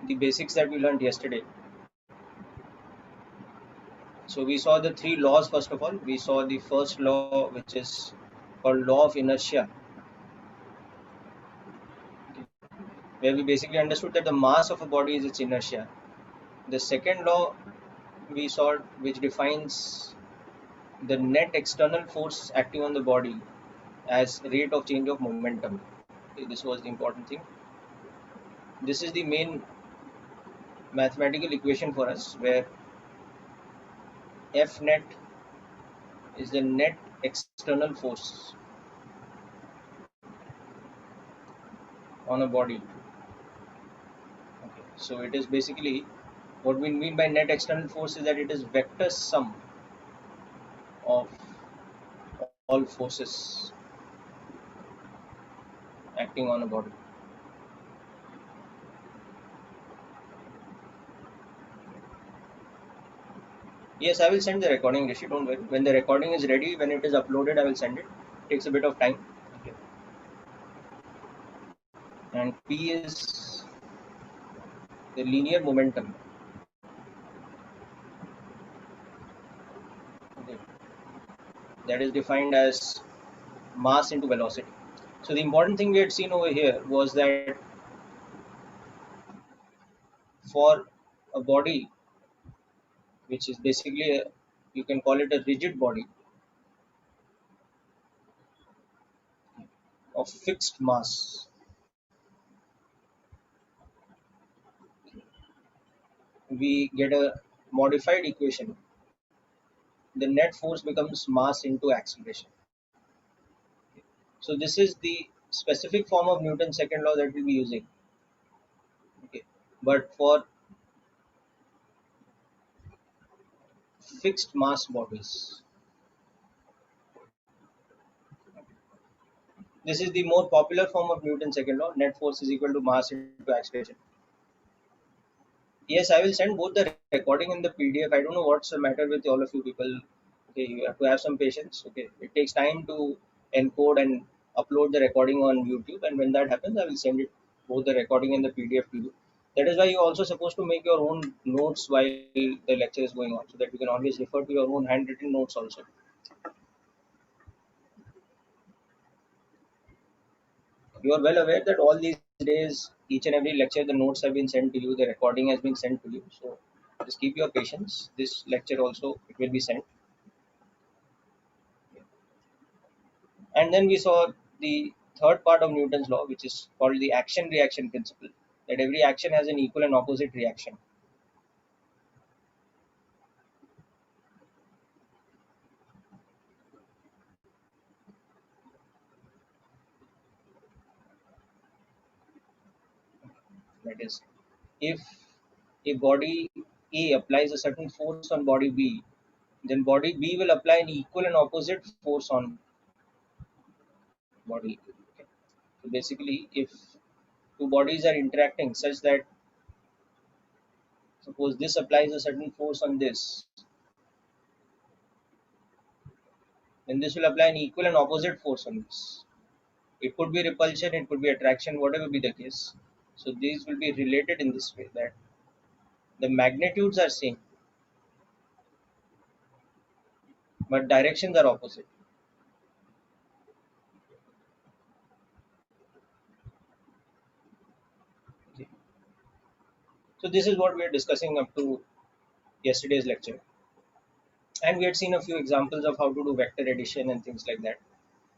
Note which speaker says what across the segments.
Speaker 1: the basics that we learned yesterday. So we saw the three laws. First of all, we saw the first law, which is called law of inertia, where we basically understood that the mass of a body is its inertia. The second law we saw, which defines the net external force acting on the body as rate of change of momentum. Okay, this was the important thing. This is the main mathematical equation for us, where F net is the net external force on a body. Okay, so it is basically, what we mean by net external force is that it is vector sum of all forces acting on a body. Yes, I will send the recording, Rishi, don't worry. When the recording is ready, when it is uploaded, I will send it. It takes a bit of time. Okay. And P is the linear momentum. Okay. That is defined as mass into velocity. So the important thing we had seen over here was that for a body, which is basically you can call it a rigid body of fixed mass, we get a modified equation. The net force becomes mass into acceleration. So this is the specific form of Newton's second law that we'll be using. Okay. But for fixed mass bodies, this is the more popular form of Newton's second law. Net force is equal to mass into acceleration. Yes, I will send both the recording and the PDF. I don't know what's the matter with all of you people. Okay, you have to have some patience. Okay, it takes time to encode and upload the recording on YouTube, and when that happens, I will send it both the recording and the PDF to you. That is why you're also supposed to make your own notes while the lecture is going on, so that you can always refer to your own handwritten notes also. You are well aware that all these days, each and every lecture, the notes have been sent to you, the recording has been sent to you. So just keep your patience. This lecture also, it will be sent. And then we saw the third part of Newton's law, which is called the action reaction principle, that every action has an equal and opposite reaction. That is, if a body A applies a certain force on body B, then body B will apply an equal and opposite force on body A. Okay. So basically, if two bodies are interacting such that, suppose this applies a certain force on this, then this will apply an equal and opposite force on this. It could be repulsion, it could be attraction, whatever be the case. So these will be related in this way, that the magnitudes are same, but directions are opposite. Okay. So this is what we are discussing up to yesterday's lecture. And we had seen a few examples of how to do vector addition and things like that.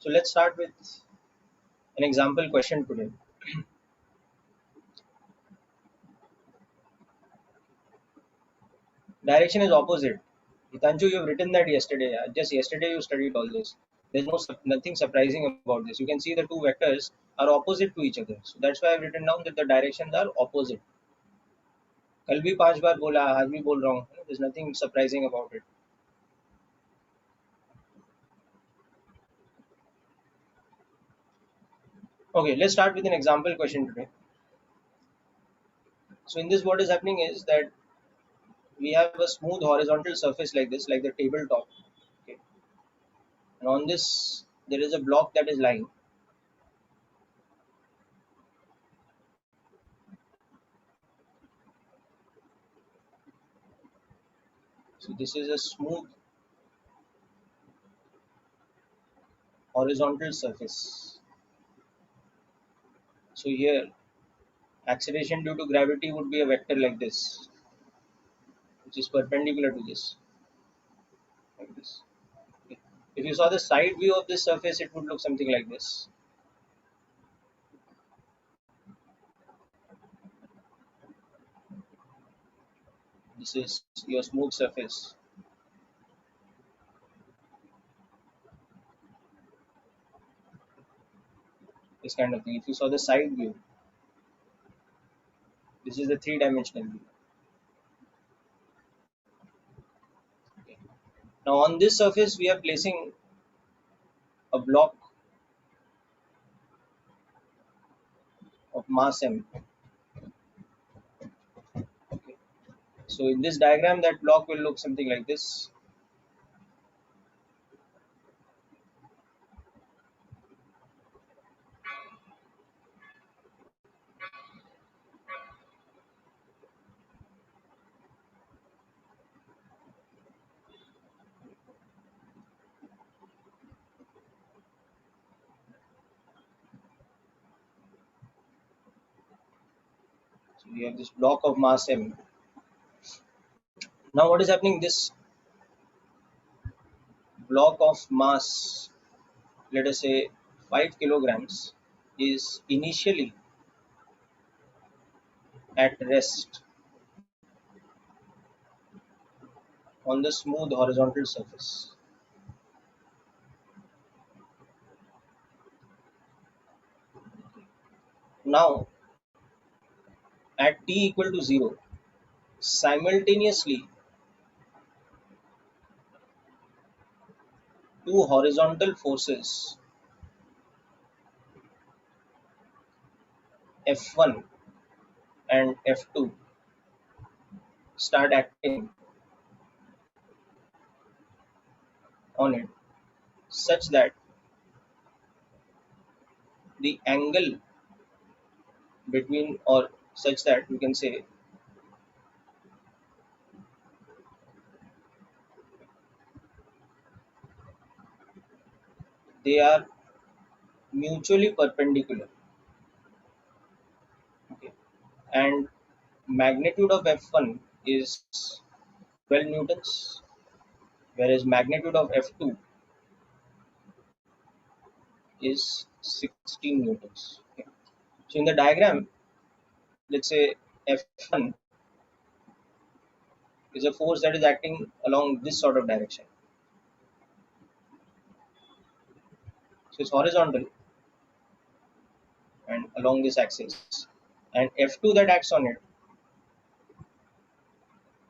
Speaker 1: So let's start with an example question today. Direction is opposite. Hitanchu, you've written that yesterday. Just yesterday you studied all this. There's nothing surprising about this. You can see the two vectors are opposite to each other. So that's why I've written down that the directions are opposite. कल भी 5 बार बोला, आज भी बोल रहा हूँ. There's nothing surprising about it. Okay, let's start with an example question today. So in this, what is happening is that we have a smooth horizontal surface like this, like the tabletop. Okay. And on this, there is a block that is lying. So this is a smooth horizontal surface. So here acceleration due to gravity would be a vector like this, which is perpendicular to this, like this. Okay. If you saw the side view of this surface, it would look something like this. This is your smooth surface, this kind of thing. If you saw the side view, this is the three-dimensional view. Okay. Now on this surface, we are placing a block of mass m. Okay. So in this diagram, that block will look something like this. So we have this block of mass m. Now what is happening? This block of mass, let us say 5 kilograms, is initially at rest on the smooth horizontal surface. Now at t equal to 0, simultaneously two horizontal forces F1 and F2 start acting on it, such that the angle between, or such that we can say they are mutually perpendicular. Okay. And magnitude of F1 is 12 newtons, whereas magnitude of F2 is 16 newtons. Okay. So in the diagram, let's say F1 is a force that is acting along this sort of direction. So it's horizontal and along this axis. And F2 that acts on it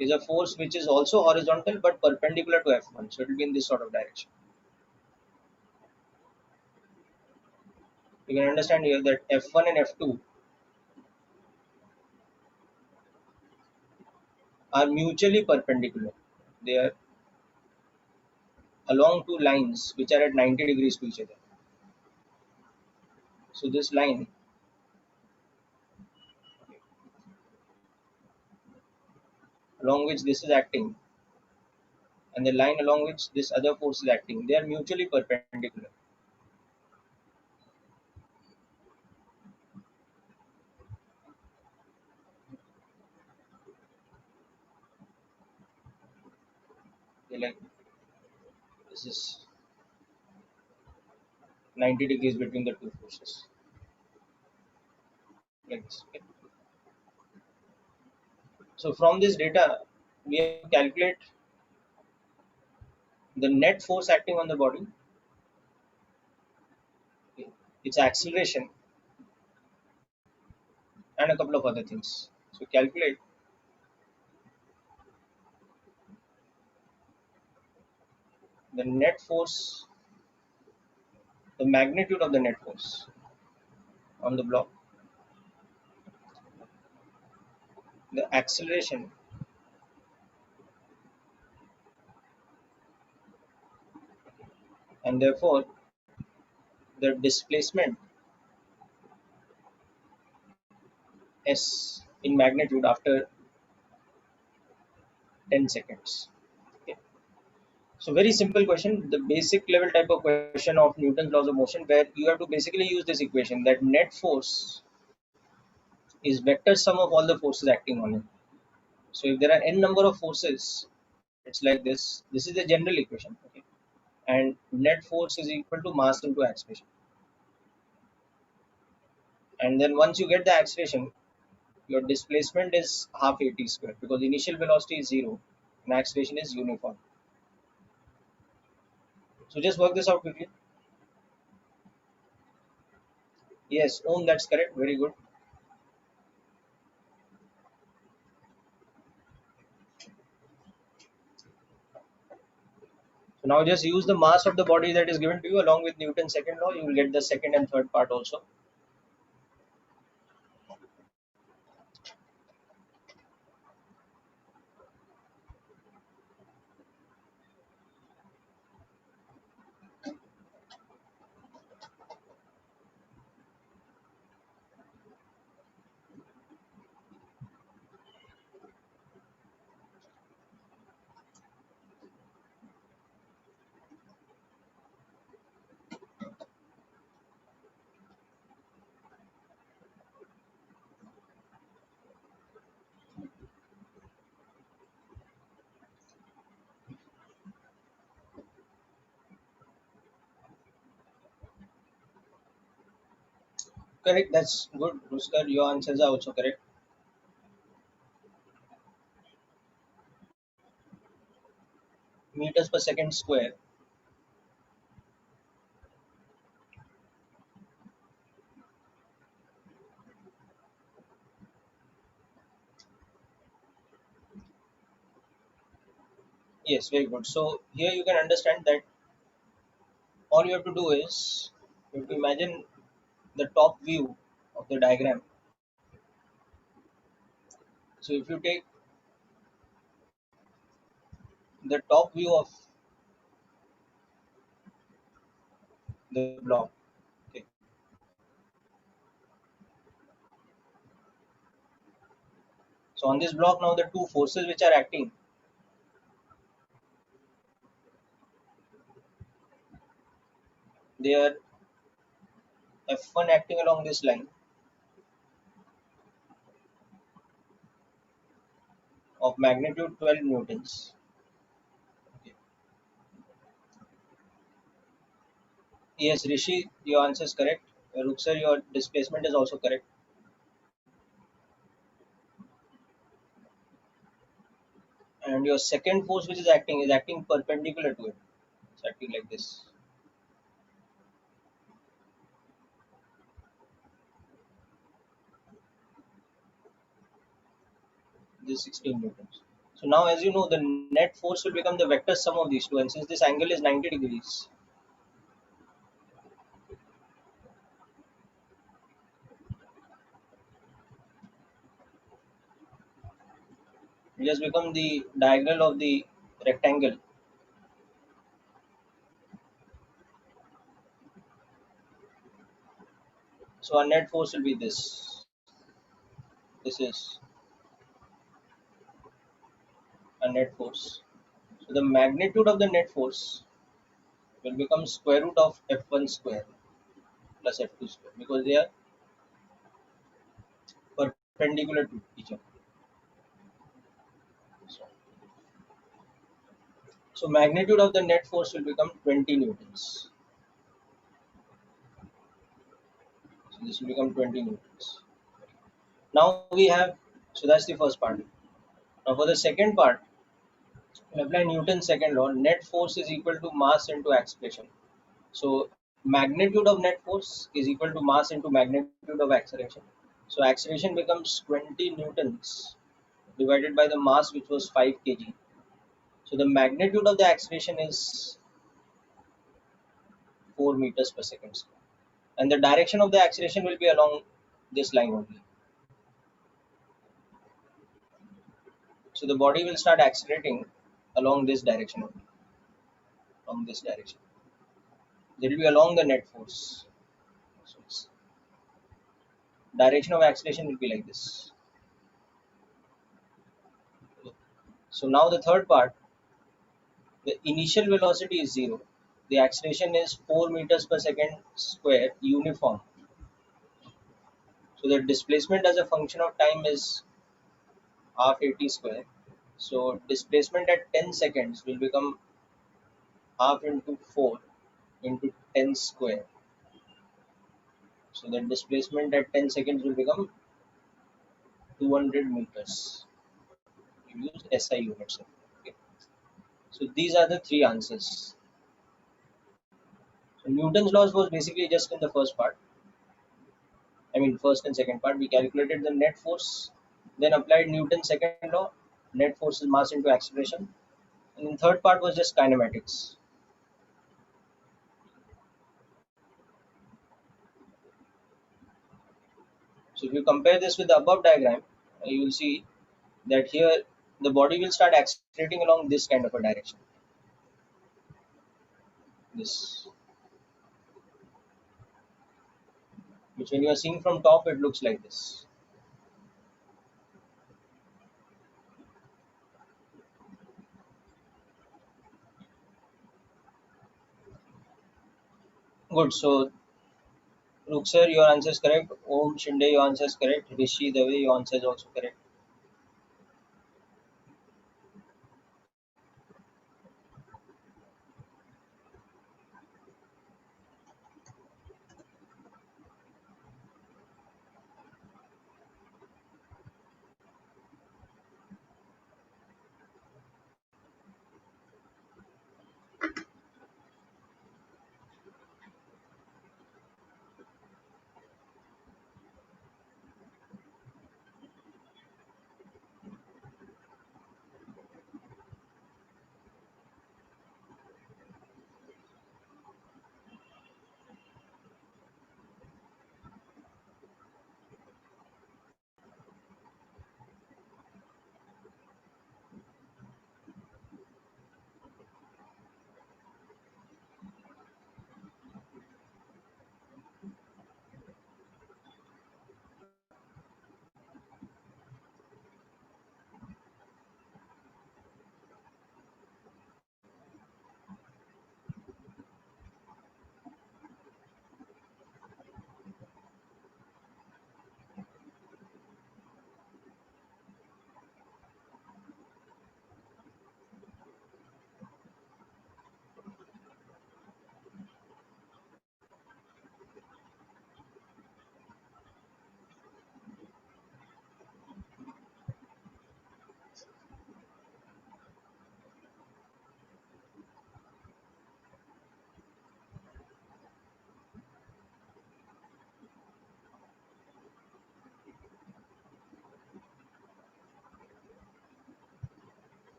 Speaker 1: is a force which is also horizontal but perpendicular to F1. So it will be in this sort of direction. You can understand here that F1 and F2 are mutually perpendicular. They are along two lines which are at 90 degrees to each other. So this line along which this is acting and the line along which this other force is acting, they are mutually perpendicular. They like this is 90 degrees between the two forces. Like this. Okay. So from this data, we have to calculate the net force acting on the body, okay, its acceleration, and a couple of other things. So calculate the net force, the magnitude of the net force on the block, the acceleration, and therefore the displacement s in magnitude after 10 seconds. So very simple question, the basic level type of question of Newton's laws of motion, where you have to basically use this equation that net force is vector sum of all the forces acting on it. So if there are n number of forces, it's like this. This is the general equation. Okay. And net force is equal to mass into acceleration. And then once you get the acceleration, your displacement is half at square because initial velocity is zero and acceleration is uniform. So just work this out quickly. Yes, Ohm, that's correct. Very good. So now just use the mass of the body that is given to you along with Newton's second law. You will get the second and third part also. Correct. That's good, Ruskar. Your answers are also correct. Meters per second square. Yes, very good. So here you can understand that all you have to do is you have to imagine the top view of the diagram. So if you take the top view of the block, okay, so on this block now the two forces which are acting, they are F1 acting along this line of magnitude 12 newtons. Okay. Yes, Rishi, your answer is correct. Ruksar, your displacement is also correct. And your second force which is acting perpendicular to it. It's acting like this. This 16 newtons. So now as you know, the net force will become the vector sum of these two. And since this angle is 90 degrees, it just become the diagonal of the rectangle. So our net force will be this. This is a net force. So the magnitude of the net force will become square root of F1 square plus F2 square because they are perpendicular to each other. So, so magnitude of the net force will become 20 newtons. So this will become 20 newtons. Now we have, so that's the first part. Now for the second part, we apply Newton's second law. Net force is equal to mass into acceleration. So magnitude of net force is equal to mass into magnitude of acceleration. So acceleration becomes 20 newtons divided by the mass which was 5 kg. So the magnitude of the acceleration is 4 meters per second square. And the direction of the acceleration will be along this line only. So the body will start accelerating along this direction only, along this direction. It will be along the net force. So its direction of acceleration will be like this. So now the third part, The initial velocity is zero. The acceleration is 4 meters per second square uniform. So the displacement as a function of time is half at square. So displacement at 10 seconds will become half into 4 into 10 square. So the displacement at 10 seconds will become 200 meters. You use SI units. Okay. So these are the three answers. So Newton's laws was basically just in the first part. I mean, first and second part. We calculated the net force, then applied Newton's second law. Net force is mass into acceleration. And in third part was just kinematics. So if you compare this with the above diagram, you will see that here the body will start accelerating along this kind of a direction. This, which when you are seeing from top, it looks like this. Good. So Ruk sir, your answer is correct. Om Shinde, your answer is correct. Rishi Dave, your answer is also correct.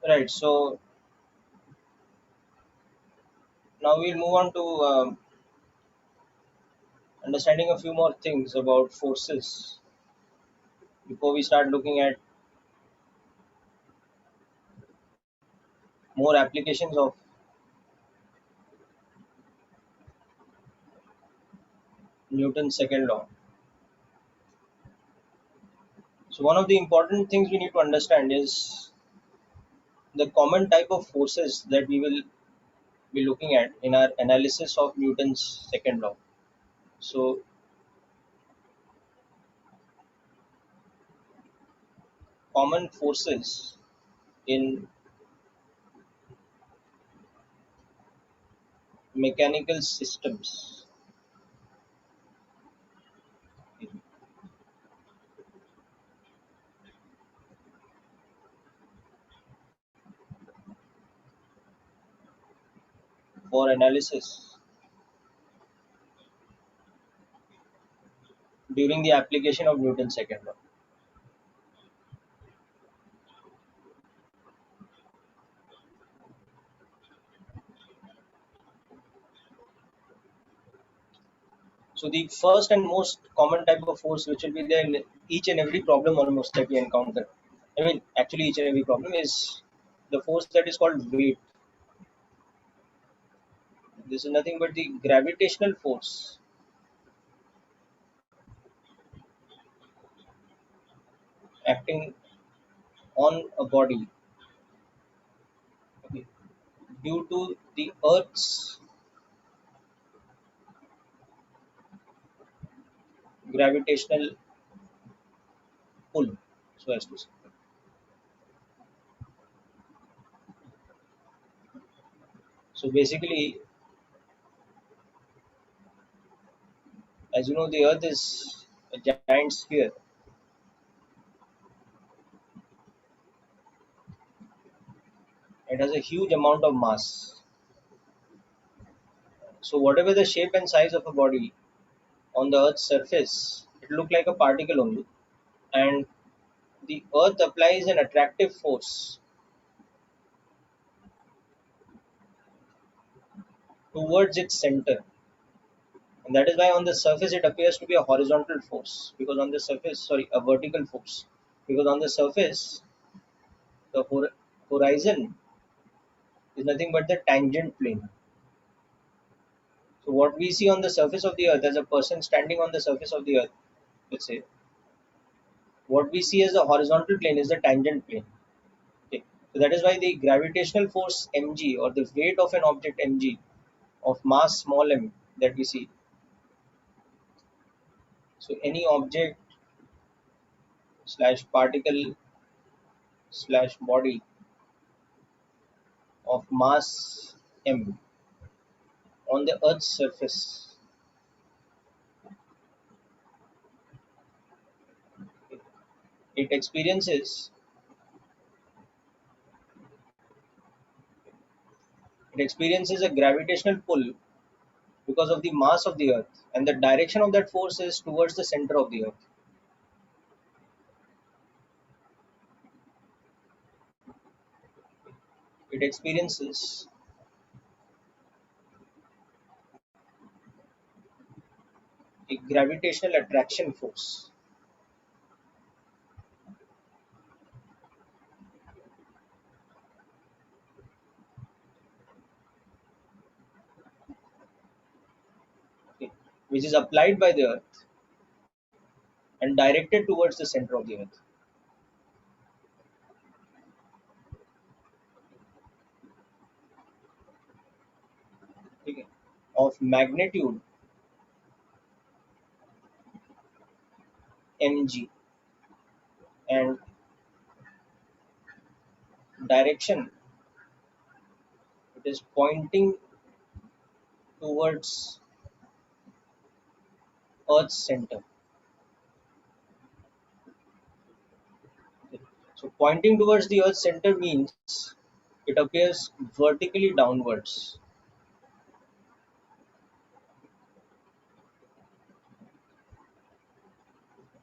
Speaker 1: Right. So now we'll move on to understanding a few more things about forces before we start looking at more applications of Newton's second law. So one of the important things we need to understand is the common type of forces that we will be looking at in our analysis of Newton's second law. So common forces in mechanical systems. for analysis during the application of Newton's second law. So the first and most common type of force which will be there in each and every problem almost that we encounter. I mean, actually each and every problem is the force that is called weight. This is nothing but the gravitational force acting on a body, okay, due to the Earth's gravitational pull, so as to say. So basically, as you know, the Earth is a giant sphere. It has a huge amount of mass. So whatever the shape and size of a body on the Earth's surface, it look like a particle only. And the Earth applies an attractive force towards its center. And that is why on the surface it appears to be a horizontal force. Because on the surface, sorry, a vertical force. Because on the surface, the horizon is nothing but the tangent plane. So what we see on the surface of the Earth as a person standing on the surface of the Earth, let's say, what we see as the horizontal plane is the tangent plane. Okay. So that is why the gravitational force mg or the weight of an object mg of mass small m that we see. So any object slash particle slash body of mass m on the Earth's surface, it experiences it experiences a gravitational pull because of the mass of the Earth, and the direction of that force is towards the center of the Earth. It experiences a gravitational attraction force, okay, which is applied by the Earth and directed towards the center of the Earth, okay, of magnitude mg and direction, it is pointing towards Earth's center. Okay. So pointing towards the Earth's center means it appears vertically downwards,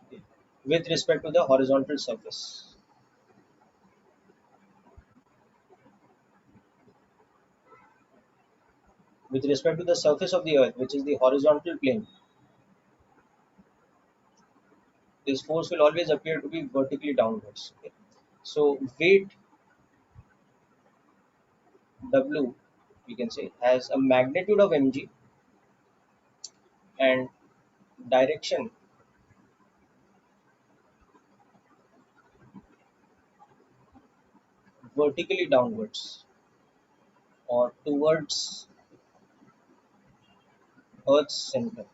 Speaker 1: okay, with respect to the horizontal surface. With respect to the surface of the Earth, which is the horizontal plane, this force will always appear to be vertically downwards. Okay. So weight W, we can say, has a magnitude of mg and direction vertically downwards or towards Earth's center.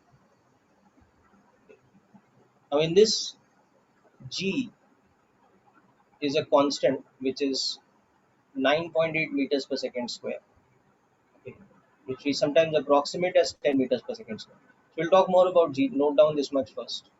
Speaker 1: Now in this, g is a constant which is 9.8 meters per second square, okay, which we sometimes approximate as 10 meters per second square. So we'll talk more about g. Note down this much first.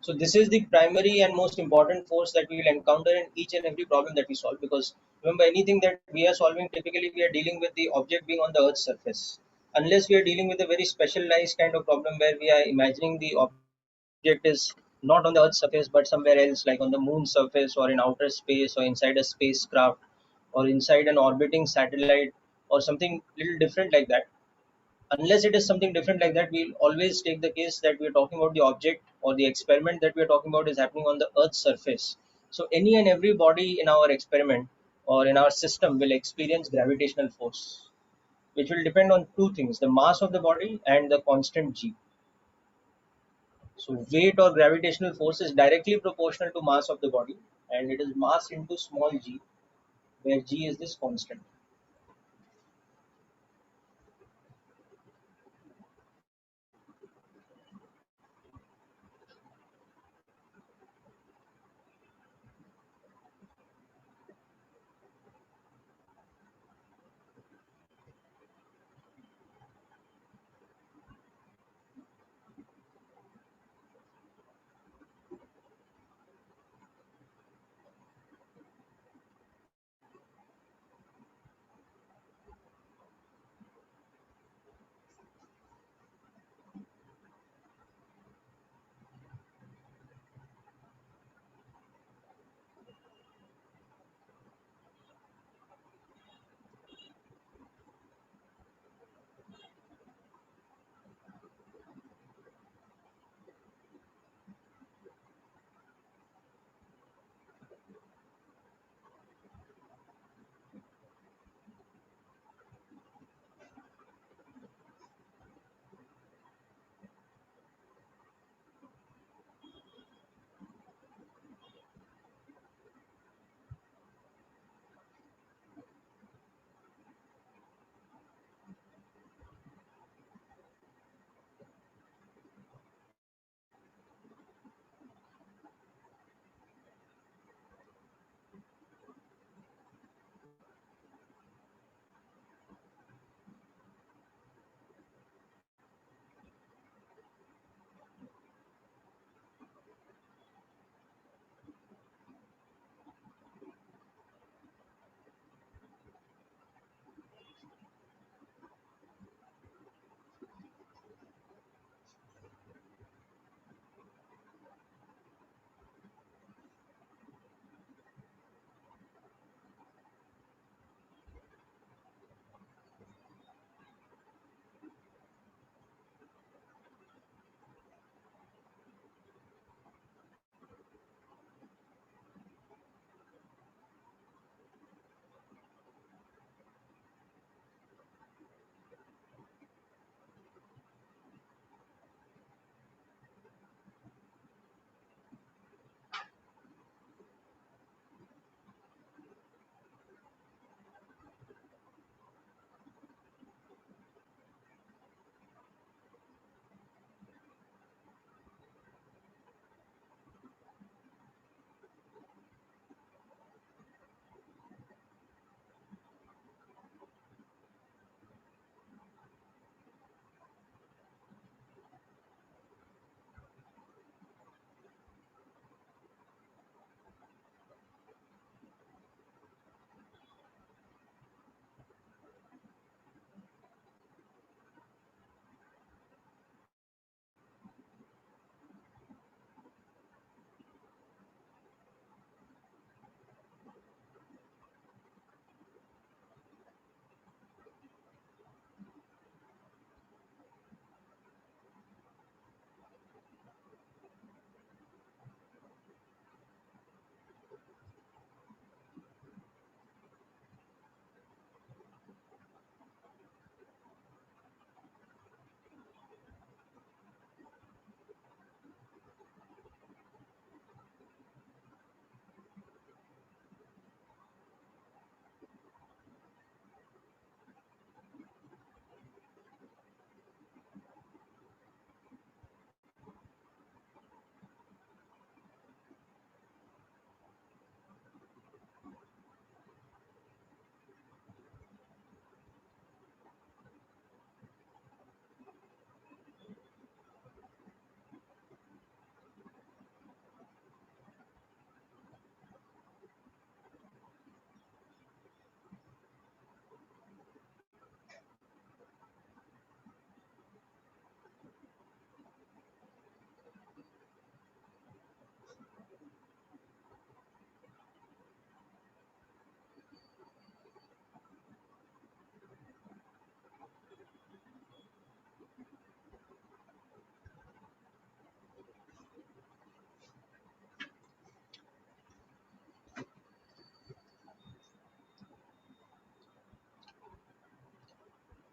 Speaker 1: So this is the primary and most important force that we will encounter in each and every problem that we solve. Because remember, anything that we are solving, typically we are dealing with the object being on the Earth's surface. Unless we are dealing with a very specialized kind of problem where we are imagining the object is not on the Earth's surface but somewhere else, like on the moon's surface or in outer space or inside a spacecraft or inside an orbiting satellite or something little different like that. Unless it is something different like that, we'll always take the case that we're talking about the object or the experiment that we're talking about is happening on the Earth's surface. So any and every body in our experiment or in our system will experience gravitational force, which will depend on two things: the mass of the body and the constant g. So weight or gravitational force is directly proportional to mass of the body, and it is mass into small g, where g is this constant.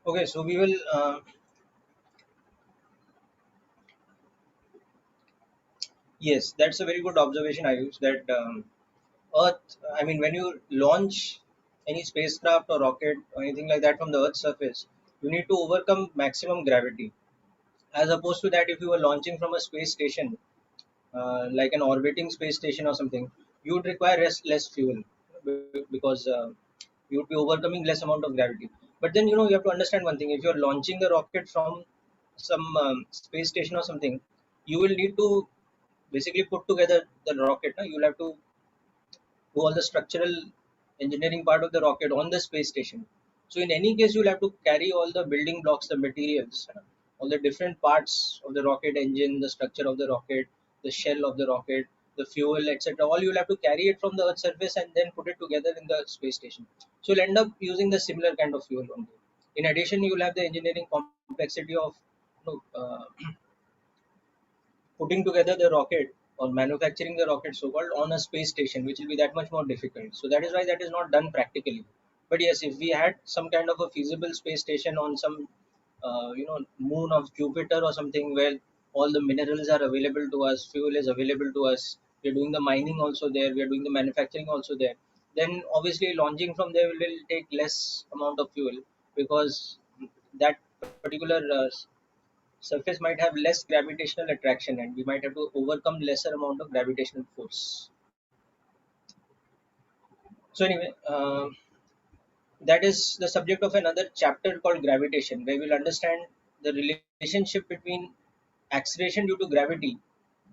Speaker 1: Okay, so we will. Yes, that's a very good observation, I use that Earth. I mean, when you launch any spacecraft or rocket or anything like that from the Earth's surface, you need to overcome maximum gravity. As opposed to that, if you were launching from a space station, like an orbiting space station or something, you would require less fuel because you would be overcoming less amount of gravity. But then you have to understand one thing: if you're launching a rocket from some space station or something, you will need to basically put together the rocket. No? You'll have to do all the structural engineering part of the rocket on the space station. So in any case, you'll have to carry all the building blocks, the materials, all the different parts of the rocket engine, the structure of the rocket, the shell of the rocket, the fuel, etc. All you'll have to carry it from the Earth's surface and then put it together in the space station. So you'll end up using the similar kind of fuel only. In addition, you'll have the engineering complexity of putting together the rocket or manufacturing the rocket so-called on a space station, which will be that much more difficult. So that is why that is not done practically. But yes, if we had some kind of a feasible space station on some moon of Jupiter or something where all the minerals are available to us, fuel is available to us, we're doing the mining also there, we're doing the manufacturing also there, then obviously launching from there will take less amount of fuel because that particular surface might have less gravitational attraction and we might have to overcome lesser amount of gravitational force. So anyway, that is the subject of another chapter called gravitation, where we'll understand the relationship between acceleration due to gravity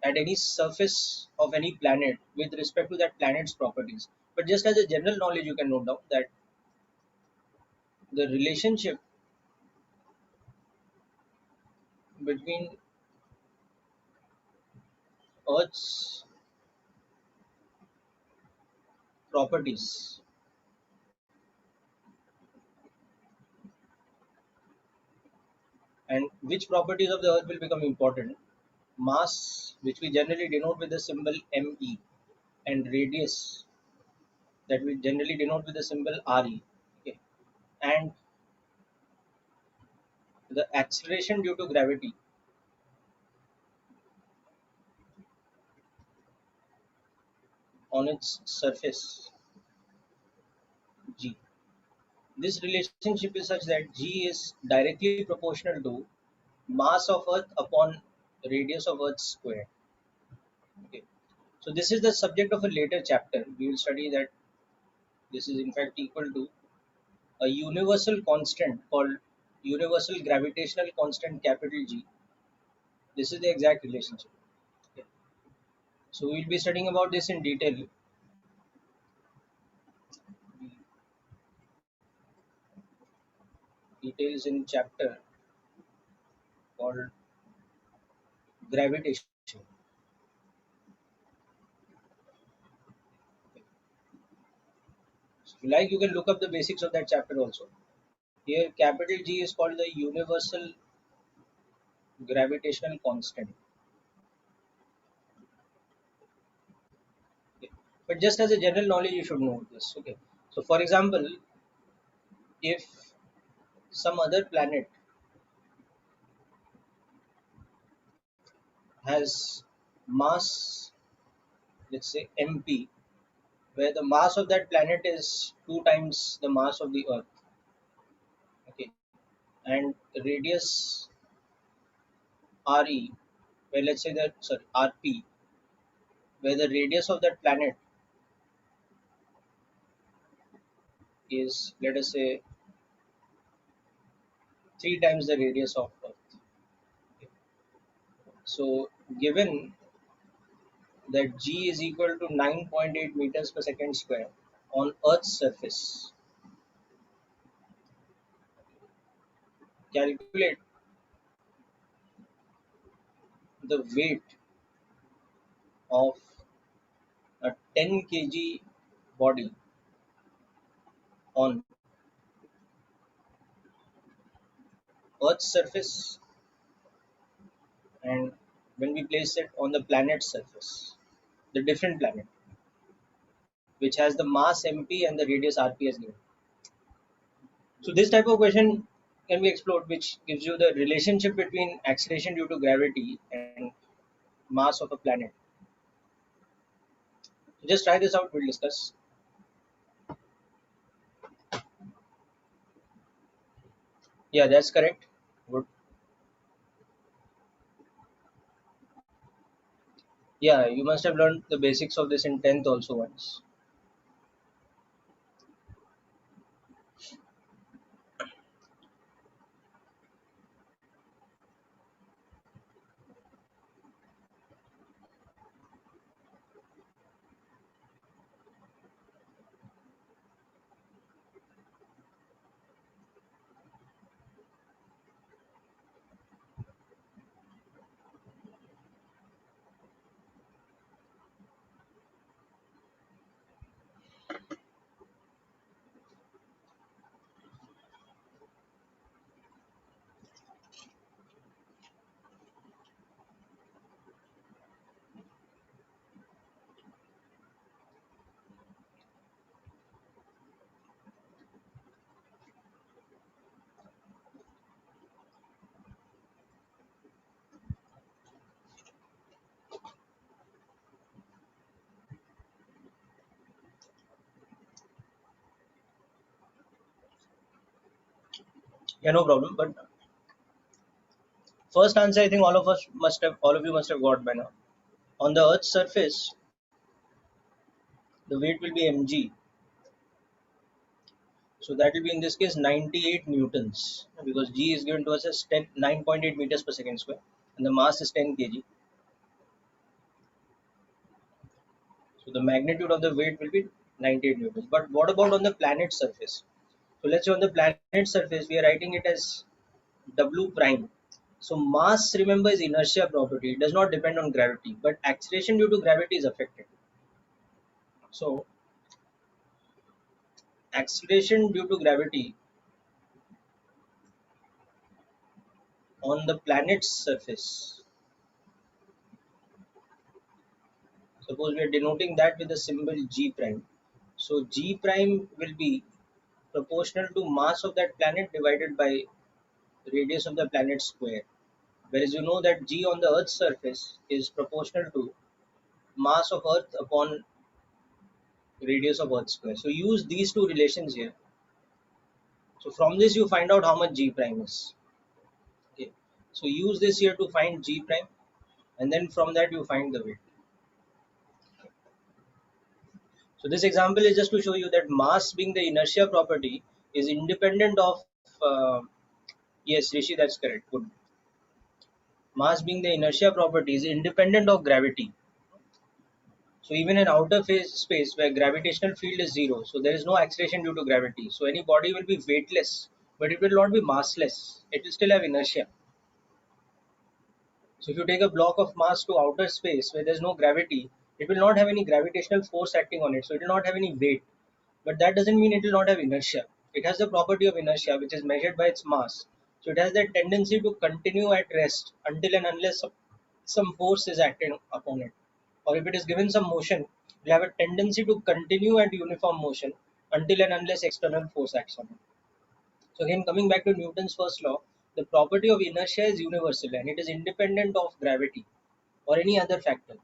Speaker 1: at any surface of any planet with respect to that planet's properties. But just as a general knowledge, you can note down that the relationship between Earth's properties and which properties of the Earth will become important: mass, which we generally denote with the symbol ME, and radius, that we generally denote with the symbol RE. Okay. And the acceleration due to gravity on its surface, G. This relationship is such that G is directly proportional to mass of Earth upon radius of Earth square. Okay. So this is the subject of a later chapter. We will study that this is in fact equal to a universal constant called universal gravitational constant capital G. This is the exact relationship. Okay. So we'll be studying about this in detail. Details in chapter called gravitation. So if you like, you can look up the basics of that chapter also. Here, capital G is called the universal gravitational constant. Okay. But just as a general knowledge, you should know this. Okay. So, for example, if some other planet has mass, let's say MP, where the mass of that planet is two times the mass of the Earth, okay, and radius RE, where let's say that sorry RP, where the radius of that planet is, let us say, three times the radius of Earth. Okay. So given that G is equal to 9.8 meters per second square on Earth's surface, calculate the weight of a 10 kg body on Earth's surface and when we place it on the planet's surface, the different planet, which has the mass MP and the radius RP as given. So this type of question can be explored, which gives you the relationship between acceleration due to gravity and mass of a planet. So just try this out. We'll discuss. Yeah, that's correct. Good. Yeah, you must have learned the basics of this in 10th also once. Yeah, no problem. But first answer, I think all of you must have got by now. On the Earth's surface, the weight will be mg. So that will be in this case 98 newtons, because g is given to us as 9.8 meters per second square, and the mass is 10 kg. So the magnitude of the weight will be 98 newtons. But what about on the planet's surface? So let's say on the planet's surface, we are writing it as W prime. So mass, remember, is inertia property. It does not depend on gravity, but acceleration due to gravity is affected. So acceleration due to gravity on the planet's surface. Suppose we are denoting that with the symbol G prime. So G prime will be proportional to mass of that planet divided by radius of the planet square. Whereas you know that G on the Earth's surface is proportional to mass of Earth upon radius of Earth square. So use these two relations here. So from this you find out how much G prime is. Okay. So use this here to find G prime, and then from that you find the weight. So this example is just to show you that mass, being the inertia property, is independent of uh, yes, Rishi, that's correct. Good. Mass, being the inertia property, is independent of gravity. So even in outer phase space where gravitational field is zero, so there is no acceleration due to gravity. So any body will be weightless, but it will not be massless. It will still have inertia. So if you take a block of mass to outer space where there is no gravity, it will not have any gravitational force acting on it. So it will not have any weight. But that doesn't mean it will not have inertia. It has the property of inertia, which is measured by its mass. So it has that tendency to continue at rest until and unless some force is acting upon it. Or if it is given some motion, it will have a tendency to continue at uniform motion until and unless external force acts on it. So again, coming back to Newton's first law, the property of inertia is universal and it is independent of gravity or any other factor.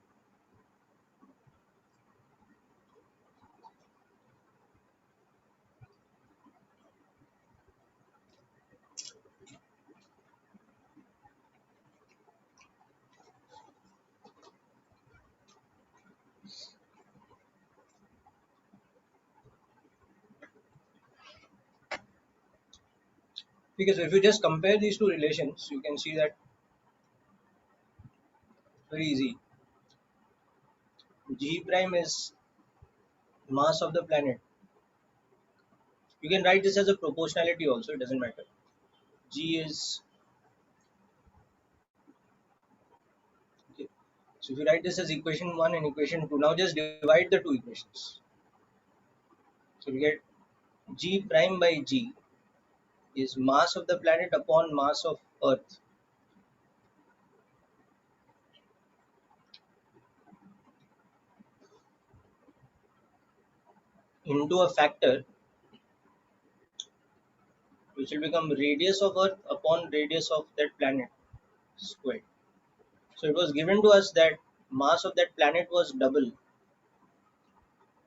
Speaker 1: Because if you just compare these two relations, you can see that very easy. G prime is mass of the planet. You can write this as a proportionality also, it doesn't matter. G is, okay. So if you write this as equation 1 and equation 2, now just divide the two equations. So we get G prime by G is mass of the planet upon mass of Earth into a factor which will become radius of Earth upon radius of that planet squared. So it was given to us that mass of that planet was double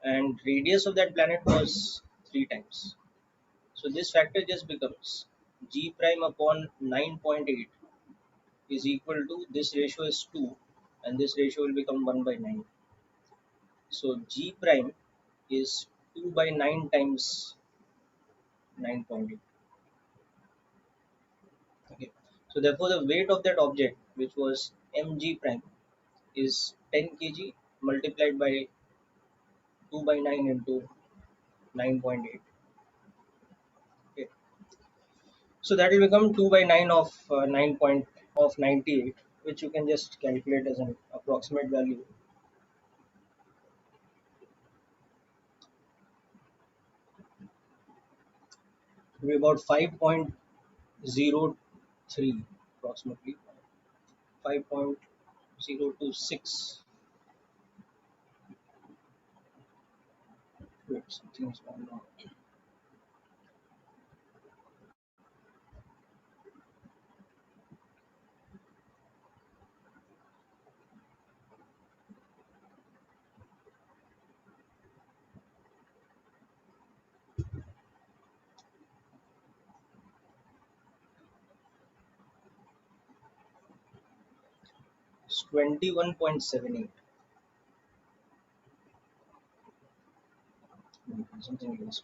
Speaker 1: and radius of that planet was 3 times. So this factor just becomes g prime upon 9.8 is equal to, this ratio is 2 and this ratio will become 1 by 9. So g prime is 2 by 9 times 9.8. Okay. So therefore the weight of that object, which was mg prime, is 10 kg multiplied by 2 by 9 into 9.8. Okay. So that will become 2 by 9 of 9 point of 98, which you can just calculate as an approximate value. It will be about 5.03 approximately, 5.026. Wait, something is going on. 21.78. Something else.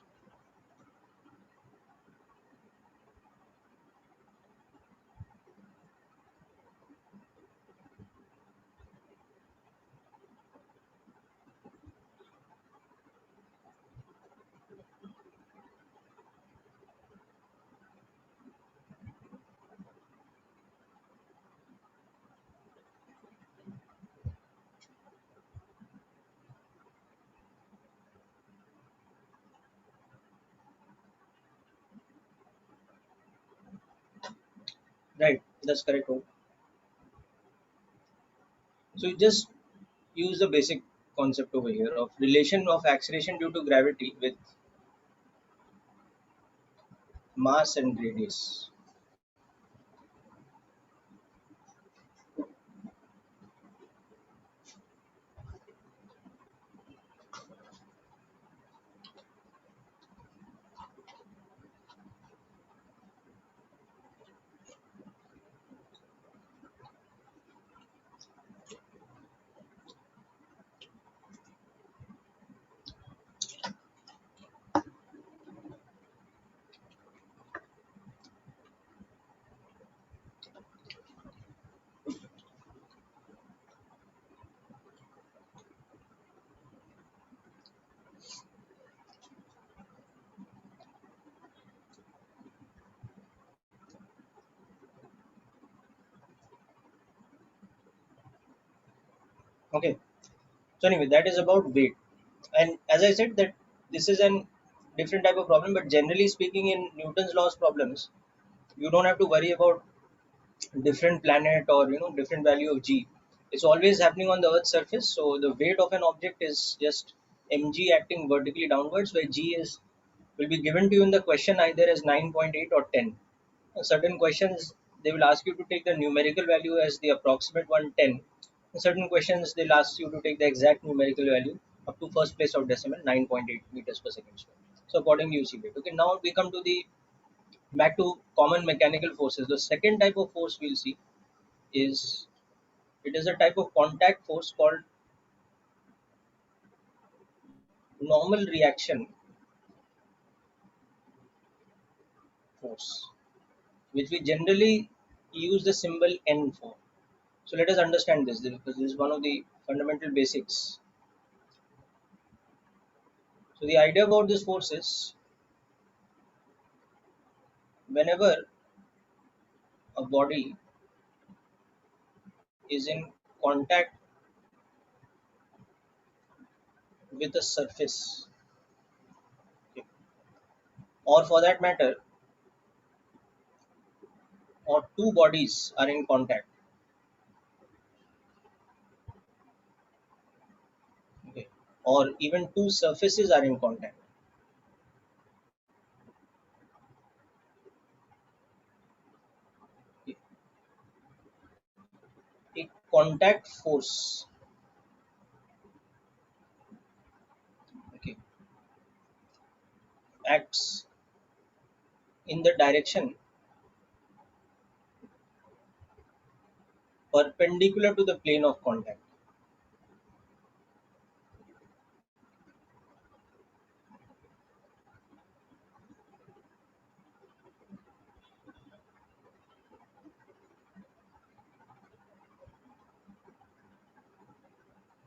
Speaker 1: Right, that's correct. So you just use the basic concept over here of relation of acceleration due to gravity with mass and radius. Okay. So anyway, that is about weight. And as I said that this is an different type of problem, but generally speaking in Newton's laws problems, you don't have to worry about different planet or different value of g. It's always happening on the earth's surface, so the weight of an object is just mg acting vertically downwards, where g is will be given to you in the question either as 9.8 or 10. Certain questions they will ask you to take the numerical value as the approximate one, 10. In certain questions they'll ask you to take the exact numerical value up to first place of decimal, 9.8 meters per second square. So accordingly you see it. Okay, now we come to the back to common mechanical forces. The second type of force we'll see is, it is a type of contact force called normal reaction force, which we generally use the symbol N for. So let us understand this because this is one of the fundamental basics. So the idea about this force is, whenever a body is in contact with a surface, okay, or for that matter, or two bodies are in contact, okay, or even two surfaces are in contact, a contact force, okay, acts in the direction perpendicular to the plane of contact.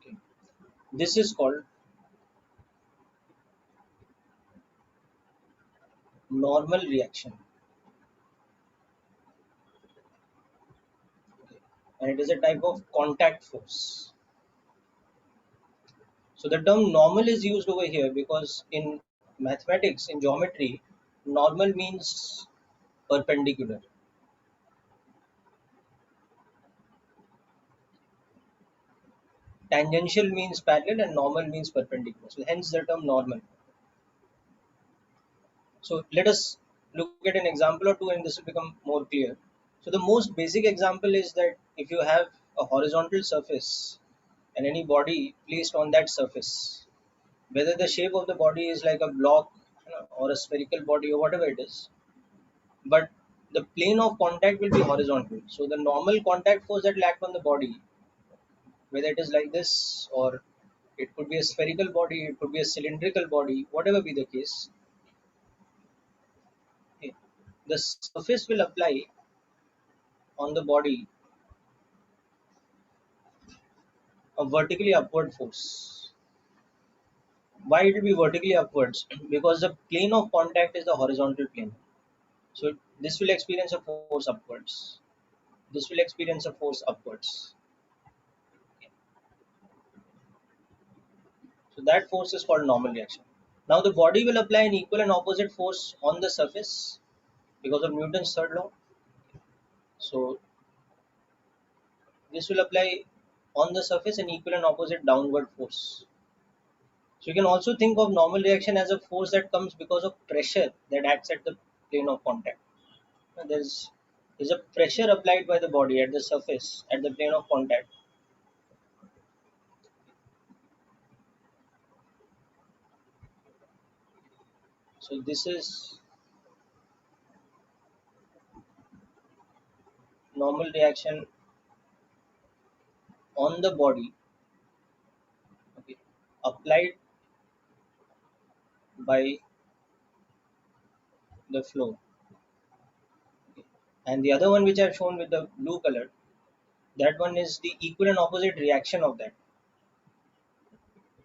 Speaker 1: Okay. This is called normal reaction, okay, and it is a type of contact force. So the term normal is used over here because in mathematics, in geometry, normal means perpendicular. Tangential means parallel and normal means perpendicular. So hence the term normal. So let us look at an example or two and this will become more clear. So the most basic example is that if you have a horizontal surface and any body placed on that surface, whether the shape of the body is like a block, or a spherical body or whatever it is, but the plane of contact will be horizontal. So the normal contact force that will act on the body, whether it is like this or it could be a spherical body, it could be a cylindrical body, whatever be the case, okay, the surface will apply on the body a vertically upward force. Why it will be vertically upwards? Because the plane of contact is the horizontal plane. So this will experience a force upwards. This will experience a force upwards. So that force is called normal reaction. Now the body will apply an equal and opposite force on the surface because of Newton's third law. So this will apply on the surface an equal and opposite downward force. So you can also think of normal reaction as a force that comes because of pressure that acts at the plane of contact. Now, there's a pressure applied by the body at the surface at the plane of contact. So this is normal reaction on the body, okay, applied by the flow. Okay. And the other one which I've shown with the blue color, that one is the equal and opposite reaction of that.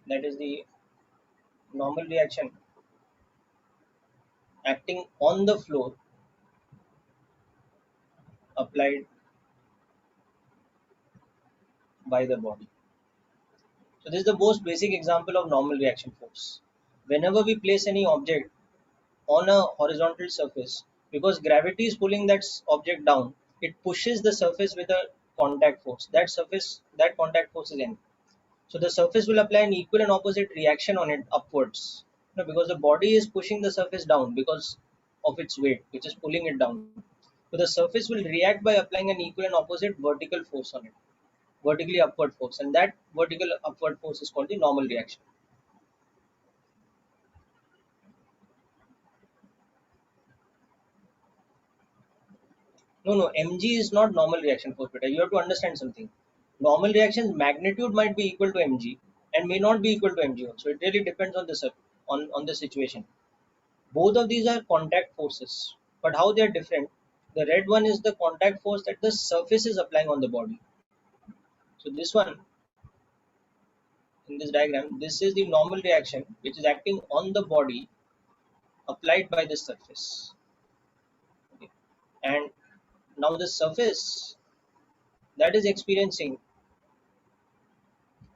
Speaker 1: That is the normal reaction acting on the floor applied by the body. So this is the most basic example of normal reaction force. Whenever we place any object on a horizontal surface, because gravity is pulling that object down, it pushes the surface with a contact force. That contact force is N. So the surface will apply an equal and opposite reaction on it upwards. Because the body is pushing the surface down because of its weight, which is pulling it down. So the surface will react by applying an equal and opposite vertical force on it, vertically upward force, and that vertical upward force is called the normal reaction. No, no, mg is not normal reaction force, beta. You have to understand something. Normal reaction's magnitude might be equal to mg and may not be equal to mg also. It really depends on on the situation. Both of these are contact forces, but how they are different. The red one is the contact force that the surface is applying on the body. So this one in this diagram, this is the normal reaction which is acting on the body applied by the surface. Okay. And now the surface that is experiencing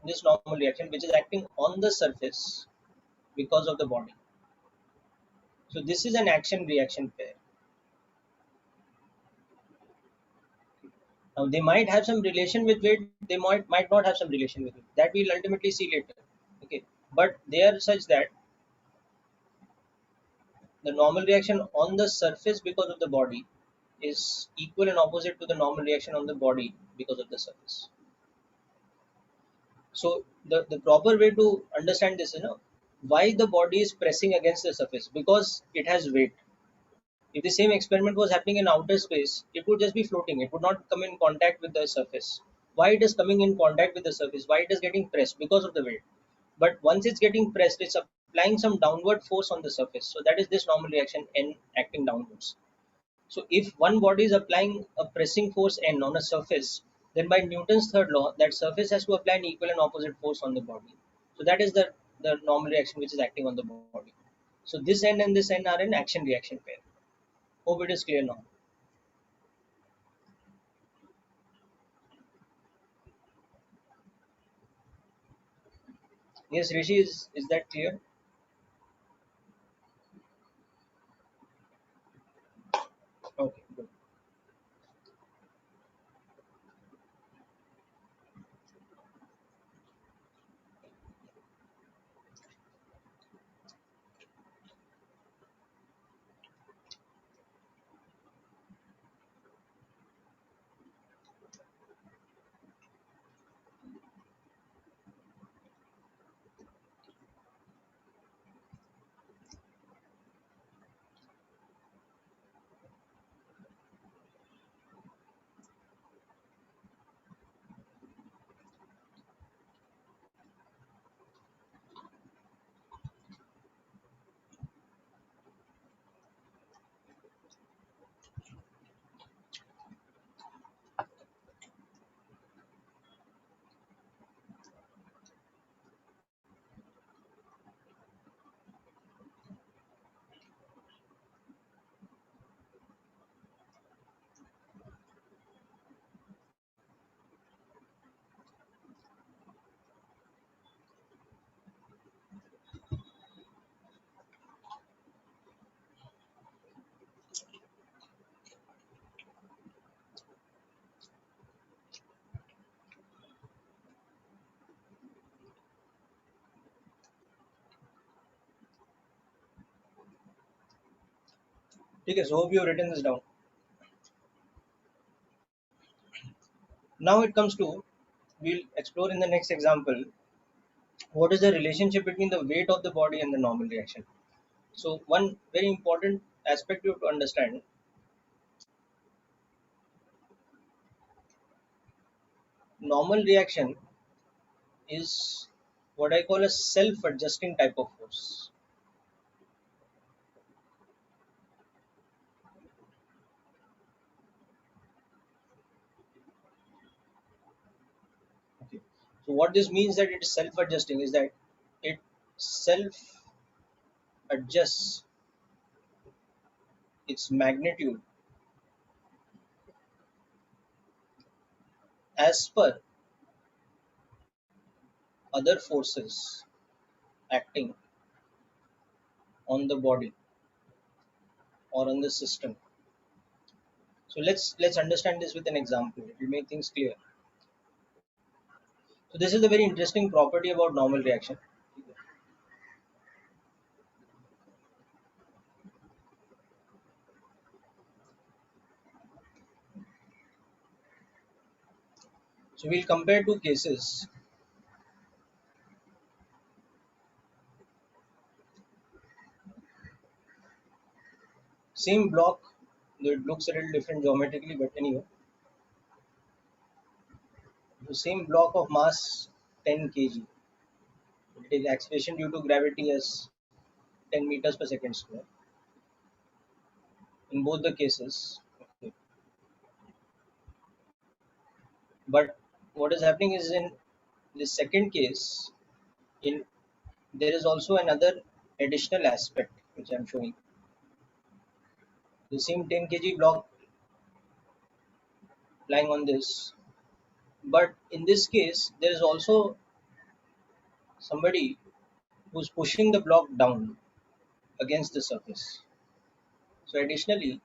Speaker 1: this normal reaction which is acting on the surface because of the body. So this is an action reaction pair. Now they might have some relation with weight, they might not have some relation with it. That we'll ultimately see later. Okay. But they are such that the normal reaction on the surface because of the body is equal and opposite to the normal reaction on the body because of the surface. So the proper way to understand this is, why the body is pressing against the surface, because it has weight. If the same experiment was happening in outer space, it would just be floating. It would not come in contact with the surface. Why it is coming in contact with the surface? Why it is getting pressed? Because of the weight. But once it's getting pressed, it's applying some downward force on the surface. So that is this normal reaction N acting downwards. So if one body is applying a pressing force N on a surface, then by Newton's third law, that surface has to apply an equal and opposite force on the body. So that is the normal reaction which is acting on the body. So this N and this N are an action reaction pair. Hope it is clear now. Yes, Rishi, is that clear? Okay, good. Okay, so hope you have written this down. Now it comes to, we'll explore in the next example what is the relationship between the weight of the body and the normal reaction. So one very important aspect you have to understand, normal reaction is what I call a self-adjusting type of force. Okay. So what this means that it is self-adjusting is that it self-adjusts its magnitude as per other forces acting on the body or on the system. So let's understand this with an example. It will make things clear. So this is a very interesting property about normal reaction. So we'll compare two cases. Same block, though it looks a little different geometrically, but anyway, the same block of mass 10 kg. It is acceleration due to gravity as 10 meters per second square in both the cases. Okay. But what is happening is in the second case, in there is also another additional aspect which I'm showing. The same 10 kg block lying on this, but in this case there is also somebody who's pushing the block down against the surface. So additionally,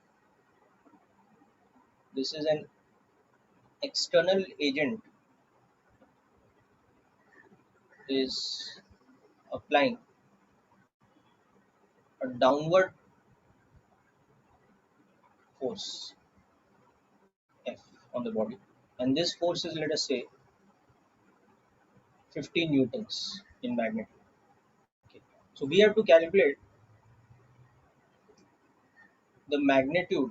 Speaker 1: this is an external agent is applying a downward force. on the body, and this force is, let us say, 50 newtons in magnitude. Okay. So we have to calculate the magnitude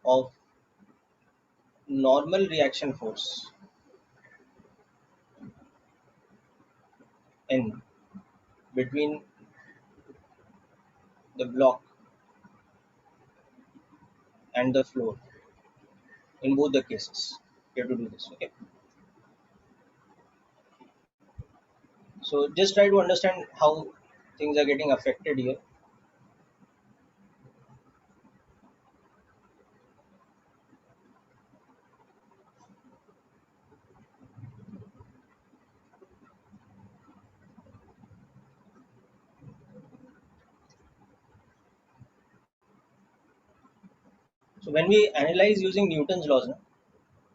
Speaker 1: of normal reaction force N between the block and the floor in both the cases. You have to do this. Okay. So just try to understand how things are getting affected here. So when we analyze using Newton's laws,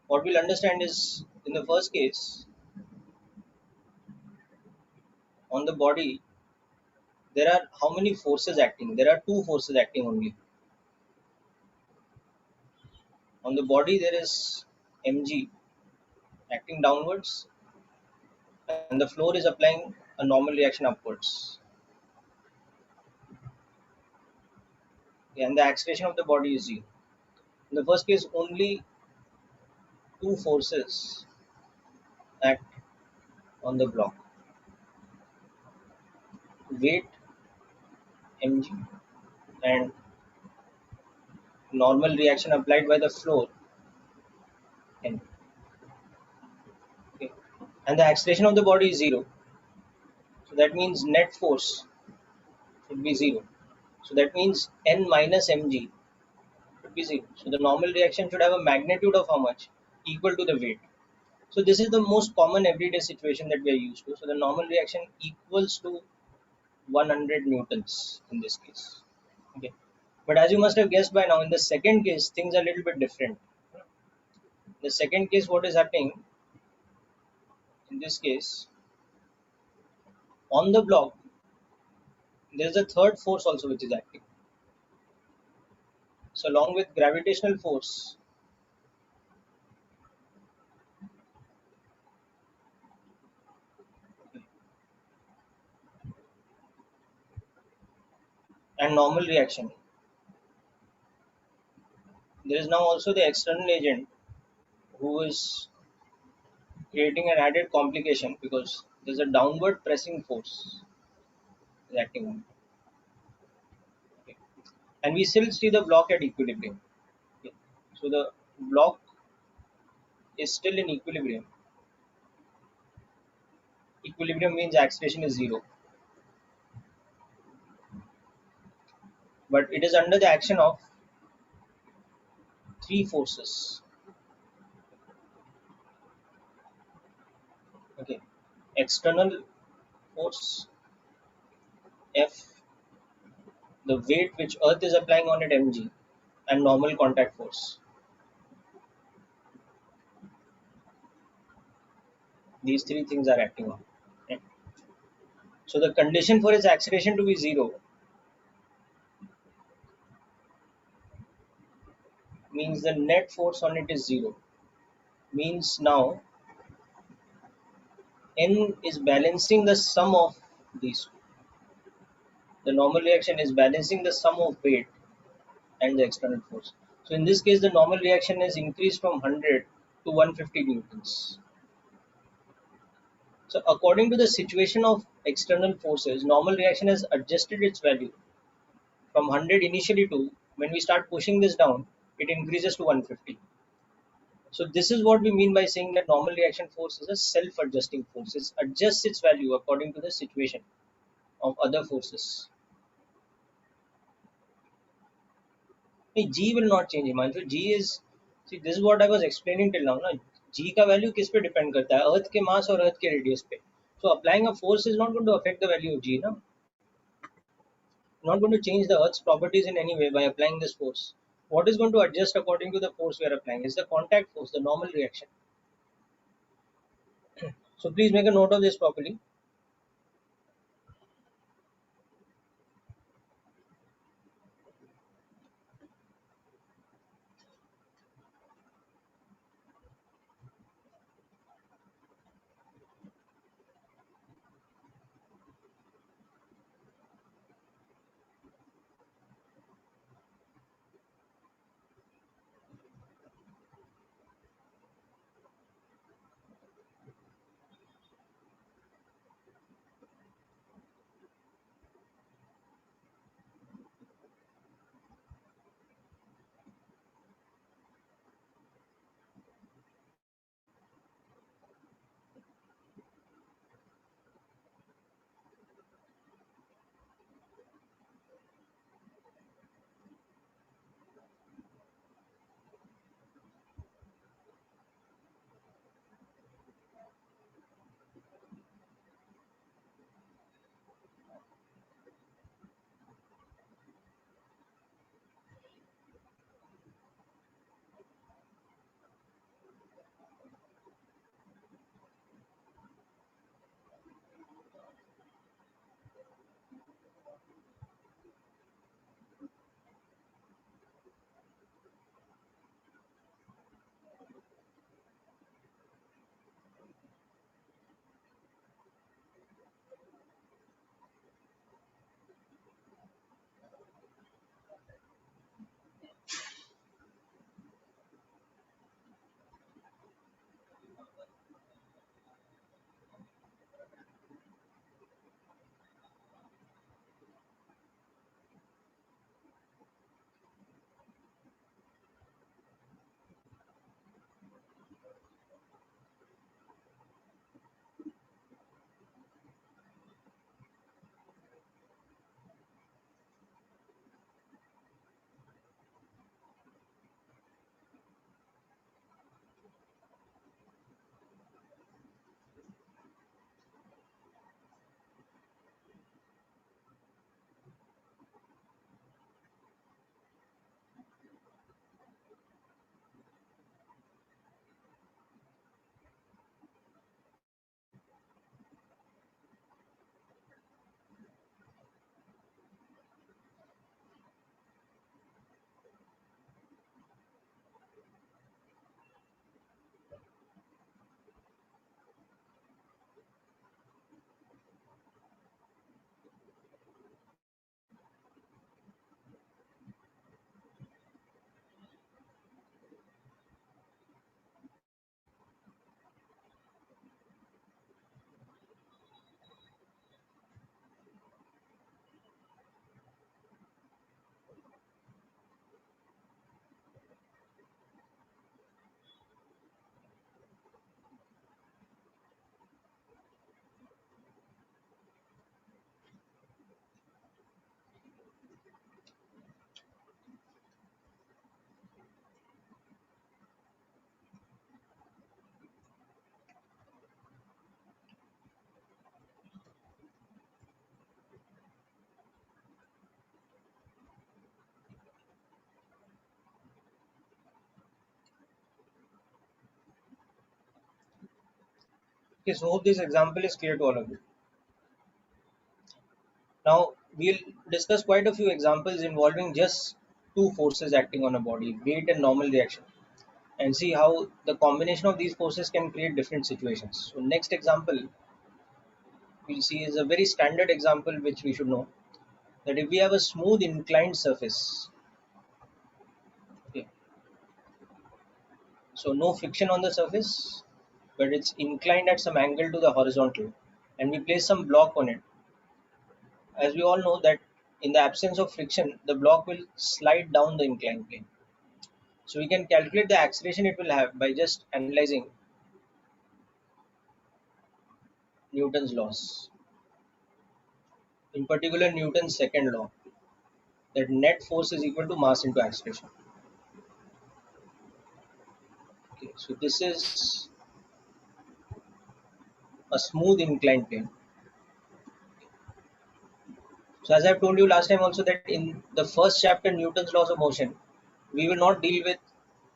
Speaker 1: what we'll understand is, in the first case, on the body, there are how many forces acting? There are two forces acting only. On the body, there is mg acting downwards, and the floor is applying a normal reaction upwards. And the acceleration of the body is zero. In the first case, only two forces act on the block: weight mg and normal reaction applied by the floor n. Okay. And the acceleration of the body is zero. So that means net force should be zero. So that means n minus mg should be zero. So the normal reaction should have a magnitude of how much? Equal to the weight. So this is the most common everyday situation that we are used to. So the normal reaction equals to 100 newtons in this case. Okay. But as you must have guessed by now, in the second case, things are a little bit different. The second case, what is happening in this case, on the block, there is a third force also which is acting. So along with gravitational force and normal reaction, there is now also the external agent who is creating an added complication because there's a downward pressing force is acting on it. Okay. And we still see the block at equilibrium. Okay. So the block is still in equilibrium. Equilibrium means acceleration is zero, but it is under the action of three forces. Okay. External force F, the weight which Earth is applying on it mg, and normal contact force. These three things are acting on. Okay. So the condition for its acceleration to be zero means the net force on it is zero. Means now n is balancing the sum of these two. The normal reaction is balancing the sum of weight and the external force. So in this case, the normal reaction is increased from 100 to 150 newtons. So according to the situation of external forces, normal reaction has adjusted its value from 100 initially to, when we start pushing this down, it increases to 150. So this is what we mean by saying that normal reaction force is a self-adjusting force. It adjusts its value according to the situation of other forces. G will not change. Himanshu, G is, see, this is what I was explaining till now. Na? G का value किस पे depend करता है? Earth के mass और Earth के radius पे. So applying a force is not going to affect the value of G. Na? Not going to change the Earth's properties in any way by applying this force. What is going to adjust according to the force we are applying is the contact force, the normal reaction. So please make a note of this properly. Okay, so hope this example is clear to all of you. Now we'll discuss quite a few examples involving just two forces acting on a body, weight and normal reaction, and see how the combination of these forces can create different situations. So next example we'll see is a very standard example which we should know, that if we have a smooth inclined surface, okay, so no friction on the surface, but it's inclined at some angle to the horizontal, and we place some block on it. As we all know that in the absence of friction, the block will slide down the inclined plane. So we can calculate the acceleration it will have by just analyzing Newton's laws. In particular, Newton's second law, that net force is equal to mass into acceleration. Okay, so this is a smooth inclined plane. So as I've told you last time also, that in the first chapter, Newton's laws of motion, we will not deal with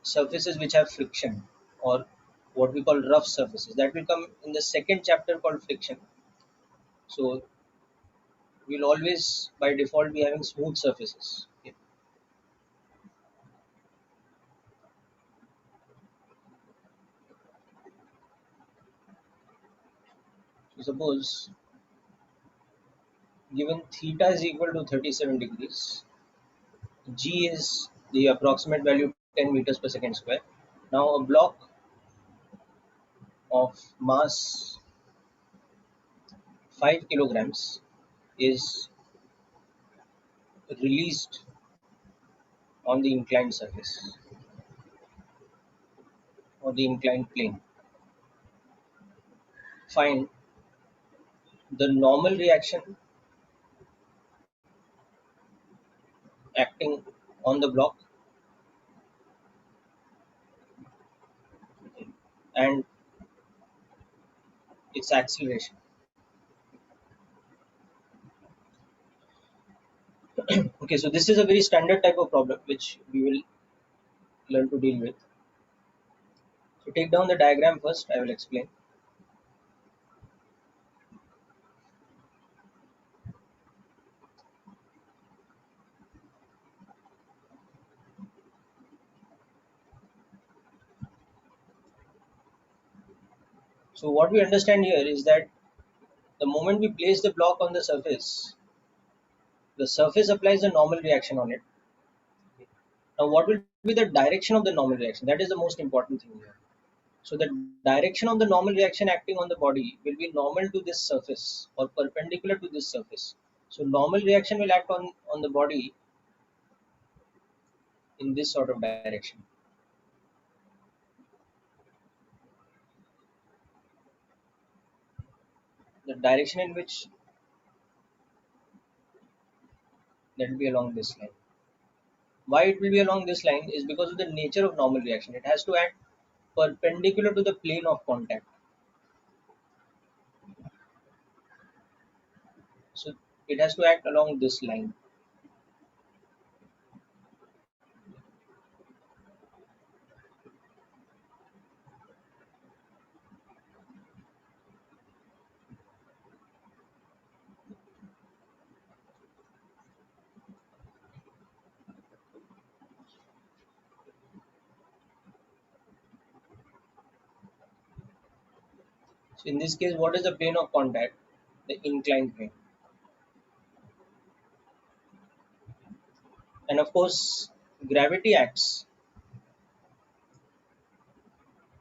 Speaker 1: surfaces which have friction, or what we call rough surfaces. That will come in the second chapter called friction. So we'll always by default be having smooth surfaces. Okay. So suppose given theta is equal to 37 degrees, g is the approximate value 10 meters per second square. Now a block of mass 5 kilograms is released on the inclined surface or the inclined plane. Find the normal reaction acting on the block and its acceleration. Okay, so this is a very standard type of problem which we will learn to deal with. So take down the diagram first, I will explain. So what we understand here is that the moment we place the block on the surface applies a normal reaction on it. Now what will be the direction of the normal reaction? That is the most important thing here. So the direction of the normal reaction acting on the body will be normal to this surface or perpendicular to this surface. So normal reaction will act on the body in this sort of direction. The direction in which that will be along this line. Why it will be along this line is because of the nature of normal reaction. It has to act perpendicular to the plane of contact. So it has to act along this line. So in this case, what is the plane of contact? The inclined plane. And of course, gravity acts.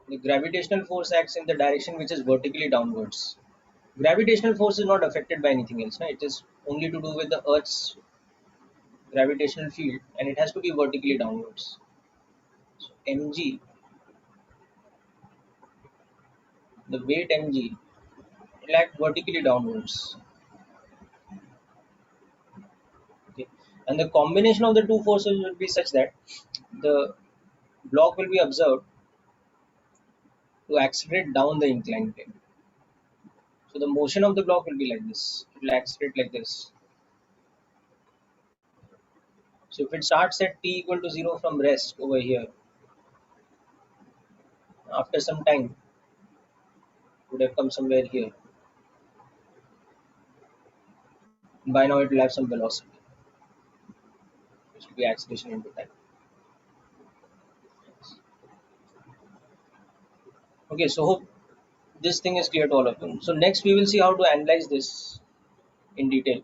Speaker 1: The gravitational force acts in the direction which is vertically downwards. Gravitational force is not affected by anything else. No? It is only to do with the Earth's gravitational field, and it has to be vertically downwards. So mg, the weight mg, will act vertically downwards. Okay. And the combination of the two forces will be such that the block will be observed to accelerate down the inclined plane. So the motion of the block will be like this. It will accelerate like this. So if it starts at t equal to 0 from rest over here, after some time, would have come somewhere here. By now it will have some velocity, which will be acceleration into time. Okay, so hope this thing is clear to all of you. So next we will see how to analyze this in detail.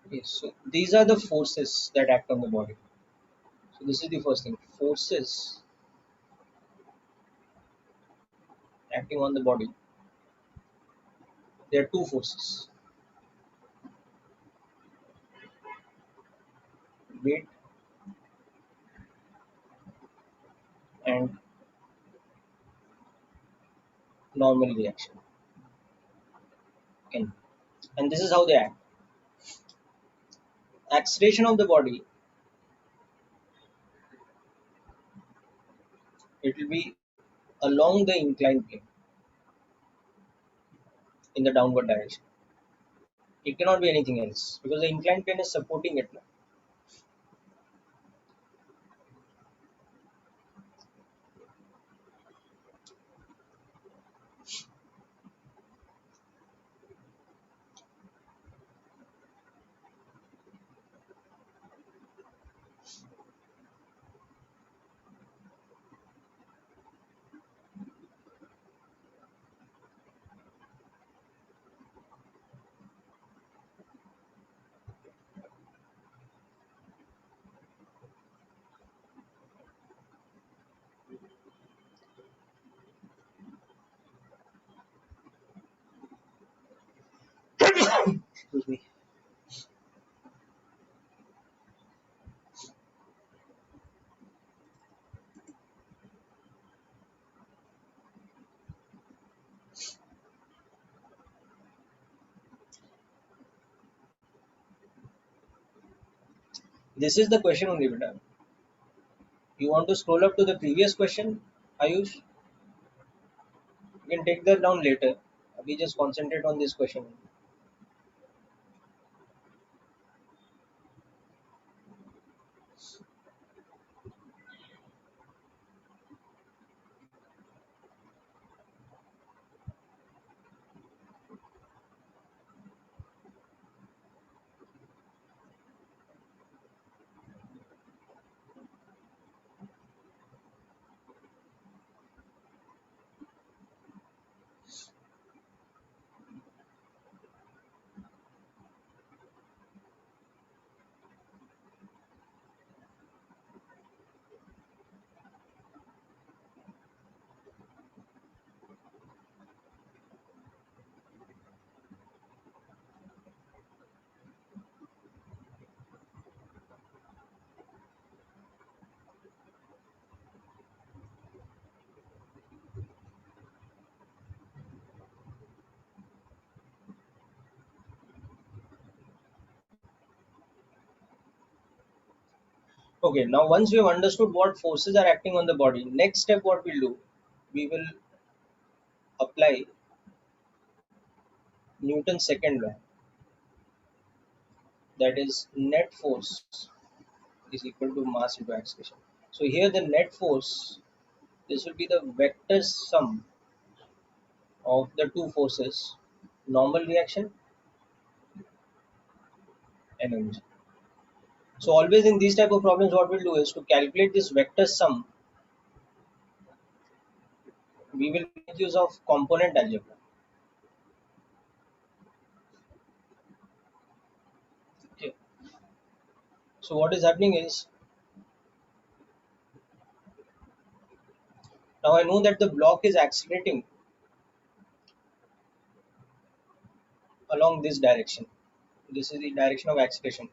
Speaker 1: Okay, so these are the forces that act on the body. So this is the first thing. Forces acting on the body. There are two forces: weight and normal reaction. N. And this is how they act. Acceleration of the body, it will be along the inclined plane in the downward direction. It cannot be anything else because the inclined plane is supporting it now. Excuse me. This is the question only, beta. You want to scroll up to the previous question, Ayush? You can take that down later. We just concentrate on this question. Okay, now once we have understood what forces are acting on the body, next step what we'll do, we will apply Newton's second law, that is net force is equal to mass into acceleration. So here the net force, this will be the vector sum of the two forces, normal reaction and energy. So always in these type of problems, what we'll do is to calculate this vector sum, we will make use of component algebra. Okay. So what is happening is, now I know that the block is accelerating along this direction. This is the direction of acceleration.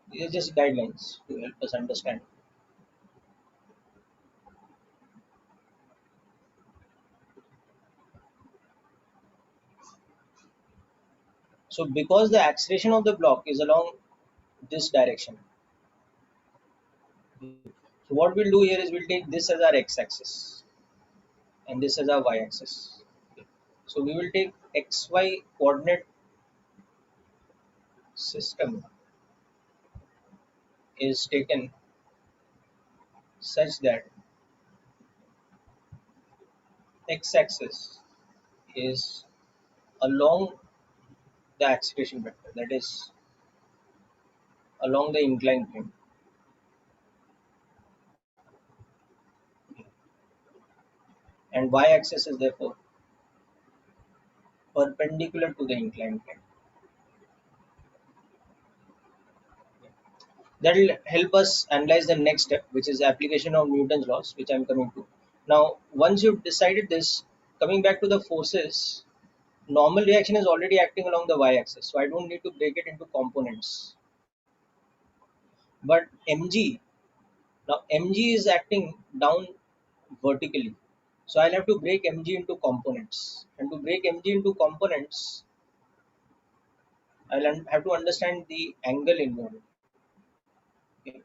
Speaker 1: These are just guidelines to help us understand. So because the acceleration of the block is along this direction, So what we'll do here is we'll take this as our x-axis and this as our y-axis. Okay. So we will take xy coordinate system is taken such that x-axis is along the acceleration vector, that is along the inclined plane, and y-axis is therefore perpendicular to the inclined plane. That will help us analyze the next step, which is application of Newton's laws, which I'm coming to. Now, once you've decided this, coming back to the forces, normal reaction is already acting along the y-axis, so I don't need to break it into components. But mg, now mg is acting down vertically, so I'll have to break mg into components. And to break mg into components, have to understand the angle involved. Okay.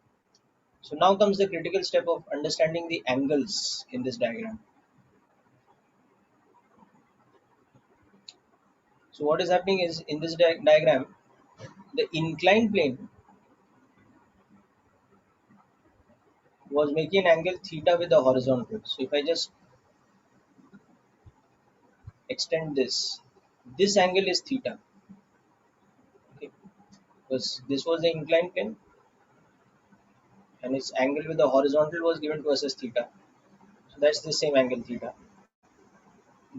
Speaker 1: So now comes the critical step of understanding the angles in this diagram. So what is happening is in this diagram, the inclined plane was making an angle theta with the horizontal. So if I just extend this angle is theta. Okay. Because this was the inclined plane and its angle with the horizontal was given to us as theta. So that's the same angle theta.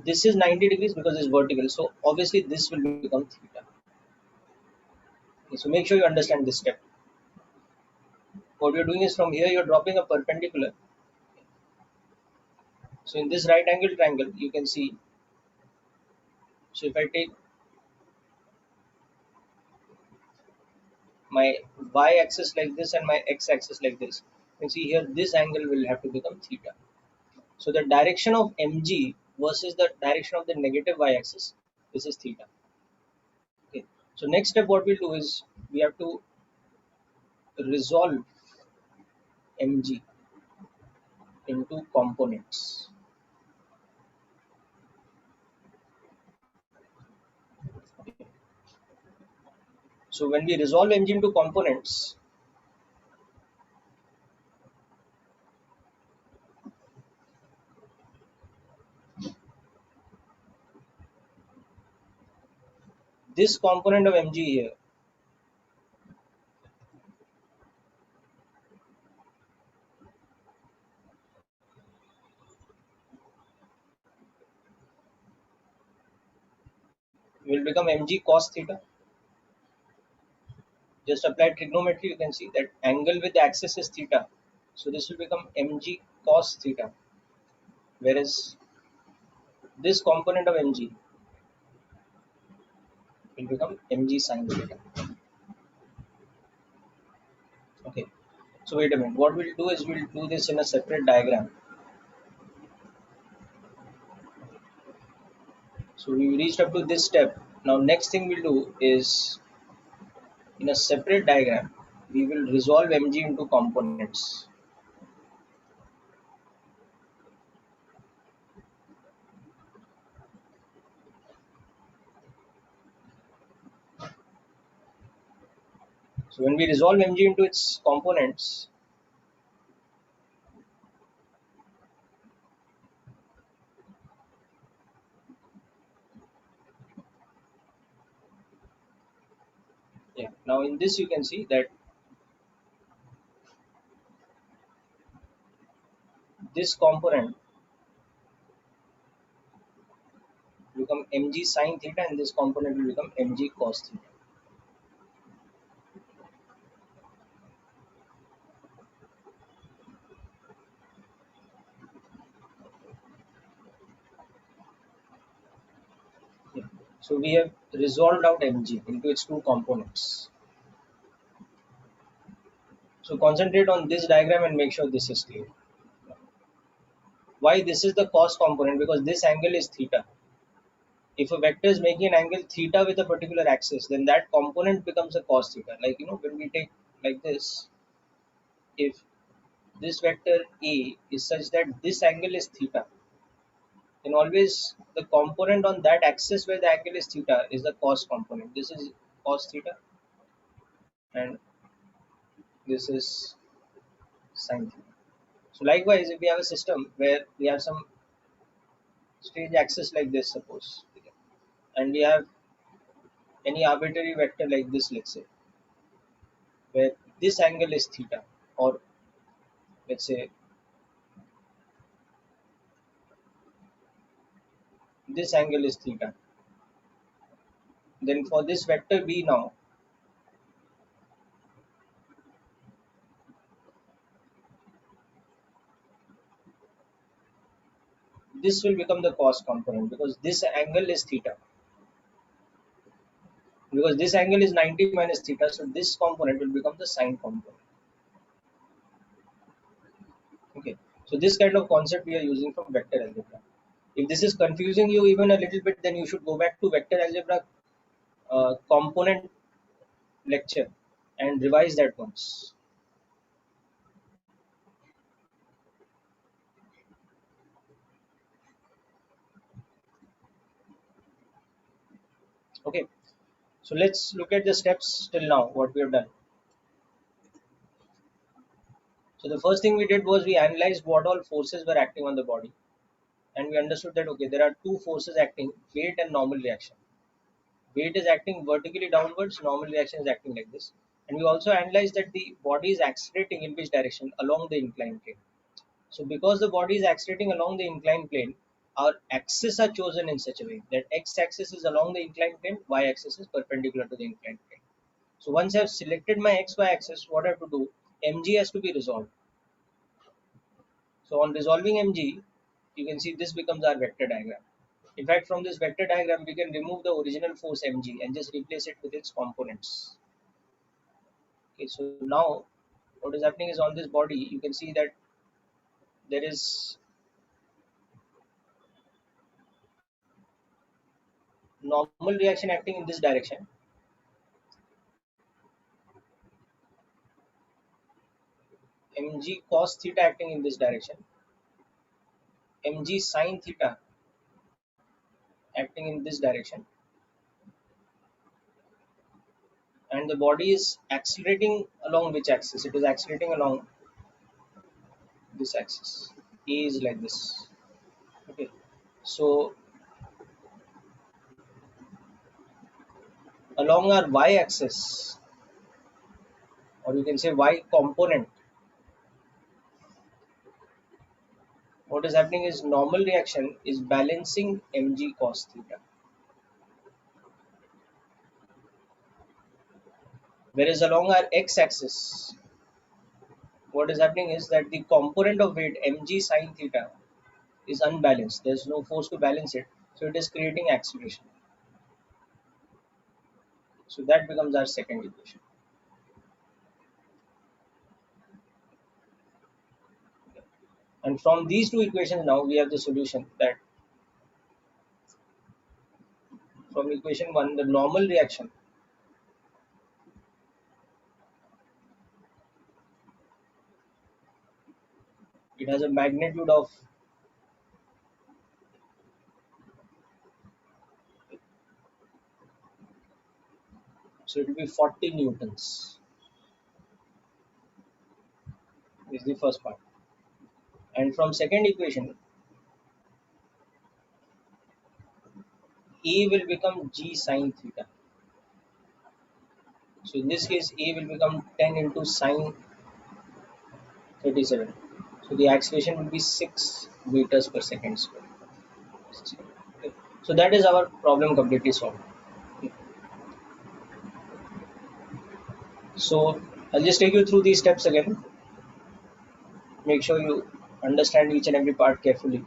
Speaker 1: This is 90 degrees because it's vertical. So obviously this will become theta. Okay, so make sure you understand this step. What you're doing is from here you're dropping a perpendicular. So in this right angle triangle, you can see. So if I take my y-axis like this and my x-axis like this, you can see here this angle will have to become theta. So the direction of mg versus the direction of the negative y-axis, this is theta. Okay. So next step what we'll do is we have to resolve mg into components. Okay. So when we resolve mg into components, this component of mg here will become mg cos theta. Just apply trigonometry, you can see that angle with the axis is theta. So this will become mg cos theta. Whereas this component of mg will become mg sin theta. Okay. So wait a minute. What we'll do is we'll do this in a separate diagram. So we reached up to this step. Now next thing we'll do is in a separate diagram, we will resolve mg into components. So when we resolve mg into its components, yeah. Now in this you can see that this component will become mg sin theta and this component will become mg cos theta. Yeah. So we have resolved out mg into its two components. So concentrate on this diagram and make sure this is clear. Why this is the cos component? Because this angle is theta. If a vector is making an angle theta with a particular axis, then that component becomes a cos theta. Like when we take like this, if this vector A is such that this angle is theta, then always the component on that axis where the angle is theta is the cos component. This is cos theta and this is sin theta. So likewise, if we have a system where we have some strange axis like this, suppose, and we have any arbitrary vector like this, let's say, where this angle is theta, or let's say this angle is theta, then for this vector B now, this will become the cos component because this angle is theta. Because this angle is 90 minus theta, so this component will become the sine component. Okay, so this kind of concept we are using from vector algebra. If this is confusing you even a little bit, then you should go back to vector algebra component lecture and revise that once. Okay, so let's look at the steps till now, what we have done. So the first thing we did was we analyzed what all forces were acting on the body, and we understood that okay, there are two forces acting: weight and normal reaction. Weight is acting vertically downwards, normal reaction is acting like this. And we also analyzed that the body is accelerating in which direction? Along the inclined plane. So because the body is accelerating along the inclined plane, our axes are chosen in such a way that x-axis is along the inclined plane, y-axis is perpendicular to the inclined plane. So once I have selected my xy axis, what I have to do? Mg has to be resolved. So on resolving Mg, you can see this becomes our vector diagram. In fact, from this vector diagram, we can remove the original force Mg and just replace it with its components. Okay, so now what is happening is on this body, you can see that there is normal reaction acting in this direction, Mg cos theta acting in this direction, Mg sin theta acting in this direction, and the body is accelerating along which axis? It is accelerating along this axis. A is like this. Okay, so along our y-axis, or you can say y component, what is happening is normal reaction is balancing Mg cos theta. Whereas along our x-axis, what is happening is that the component of weight mg sin theta is unbalanced. There's no force to balance it, so it is creating acceleration. So that becomes our second equation. And from these two equations now we have the solution that from equation 1, the normal reaction it has a magnitude of, so it will be 40 newtons is the first part. And from second equation, A will become g sin theta. So in this case, A will become 10 into sine 37. So the acceleration will be 6 meters per second square. Okay. So that is our problem completely solved. Okay. So I'll just take you through these steps again. Make sure you understand each and every part carefully.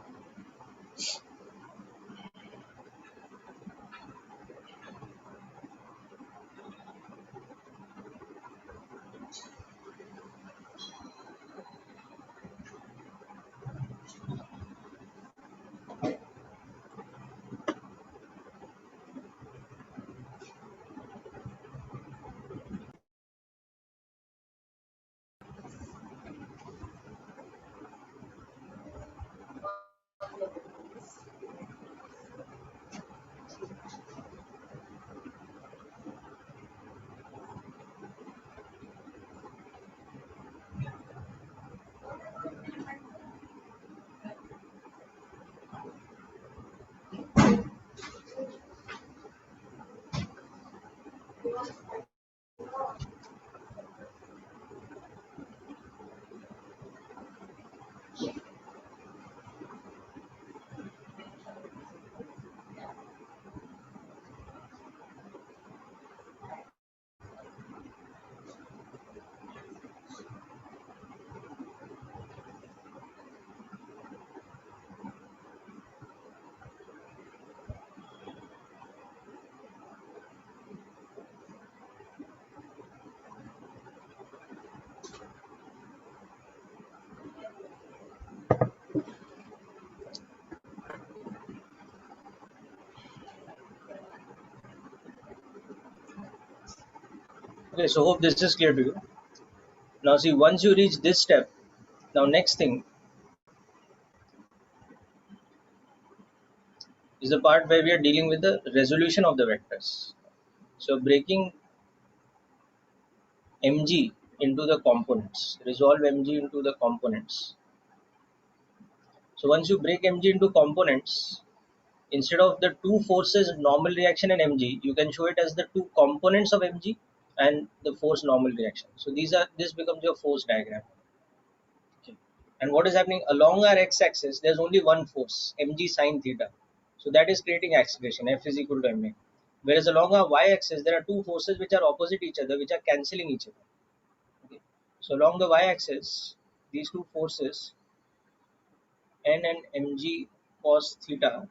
Speaker 1: Okay, so hope this is clear to you. Now see, once you reach this step, now next thing is the part where we are dealing with the resolution of the vectors. So breaking mg into the components, resolve mg into the components. So once you break mg into components, instead of the two forces normal reaction and mg, you can show it as the two components of mg and the force normal reaction. So this becomes your force diagram. Okay. And what is happening along our x-axis? There's only one force, mg sine theta. So that is creating acceleration, F is equal to ma. Whereas along our y-axis, there are two forces which are opposite each other, which are cancelling each other. Okay. So along the y-axis, these two forces, n and mg cos theta,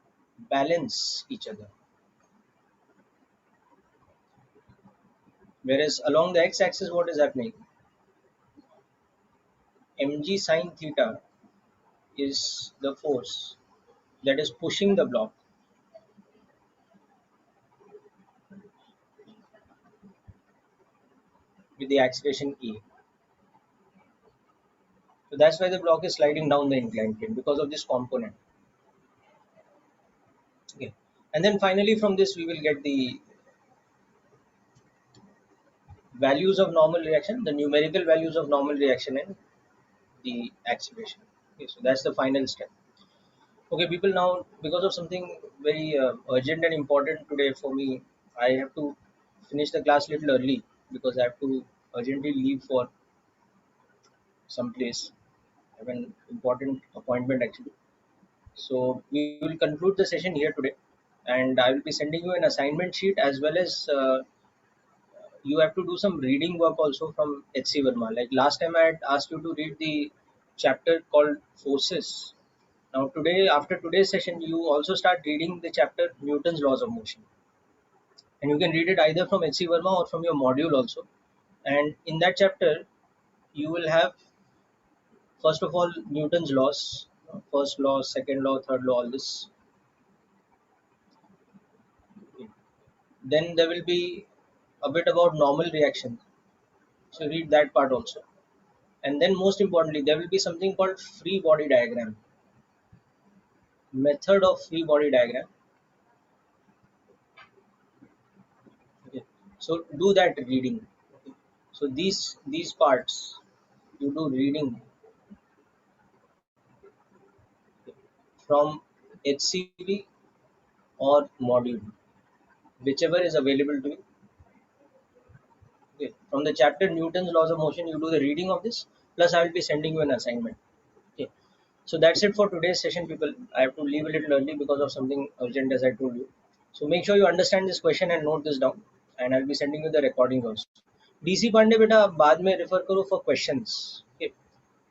Speaker 1: balance each other. Whereas along the x-axis, what is happening? Mg sine theta is the force that is pushing the block with the acceleration E. So that's why the block is sliding down the inclined plane, because of this component. Okay. And then finally from this we will get the values of normal reaction, the numerical values of normal reaction and the acceleration. Okay, so that's the final step. Okay, people, now because of something very urgent and important today for me, I have to finish the class little early because I have to urgently leave for some place. I have an important appointment actually. So we will conclude the session here today, and I will be sending you an assignment sheet as well as you have to do some reading work also from H.C. Verma. Like last time, I had asked you to read the chapter called Forces. Now today, after today's session, you also start reading the chapter Newton's Laws of Motion, and you can read it either from H.C. Verma or from your module also. And in that chapter, you will have first of all Newton's laws, first law, second law, third law, all this. Then there will be a bit about normal reaction. So read that part also. And then most importantly, there will be something called free body diagram, method of free body diagram. Okay. So do that reading. Okay. So these parts you do reading from HCV or module, whichever is available to you. Okay. From the chapter Newton's laws of motion, you do the reading of this. Plus, I will be sending you an assignment. Okay. So that's it for today's session, people. I have to leave a little early because of something urgent, as I told you. So make sure you understand this question and note this down. And I'll be sending you the recording also. DC Pandey beta आप बाद में refer करो for questions. Okay.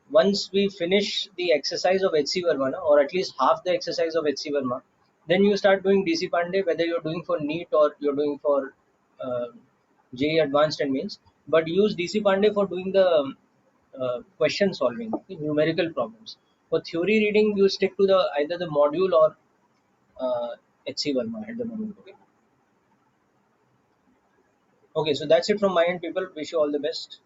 Speaker 1: Once we finish the exercise of HC Verma, or at least half the exercise of HC Verma, then you start doing DC Pandey, whether you're doing for NEET or you're doing for uh, JEE Advanced and Mains. But use DC Pandey for doing the question solving, okay, numerical problems. For theory reading, you stick to the either the module or HC Verma at the moment. Okay. Okay, so that's it from my end, people. Wish you all the best.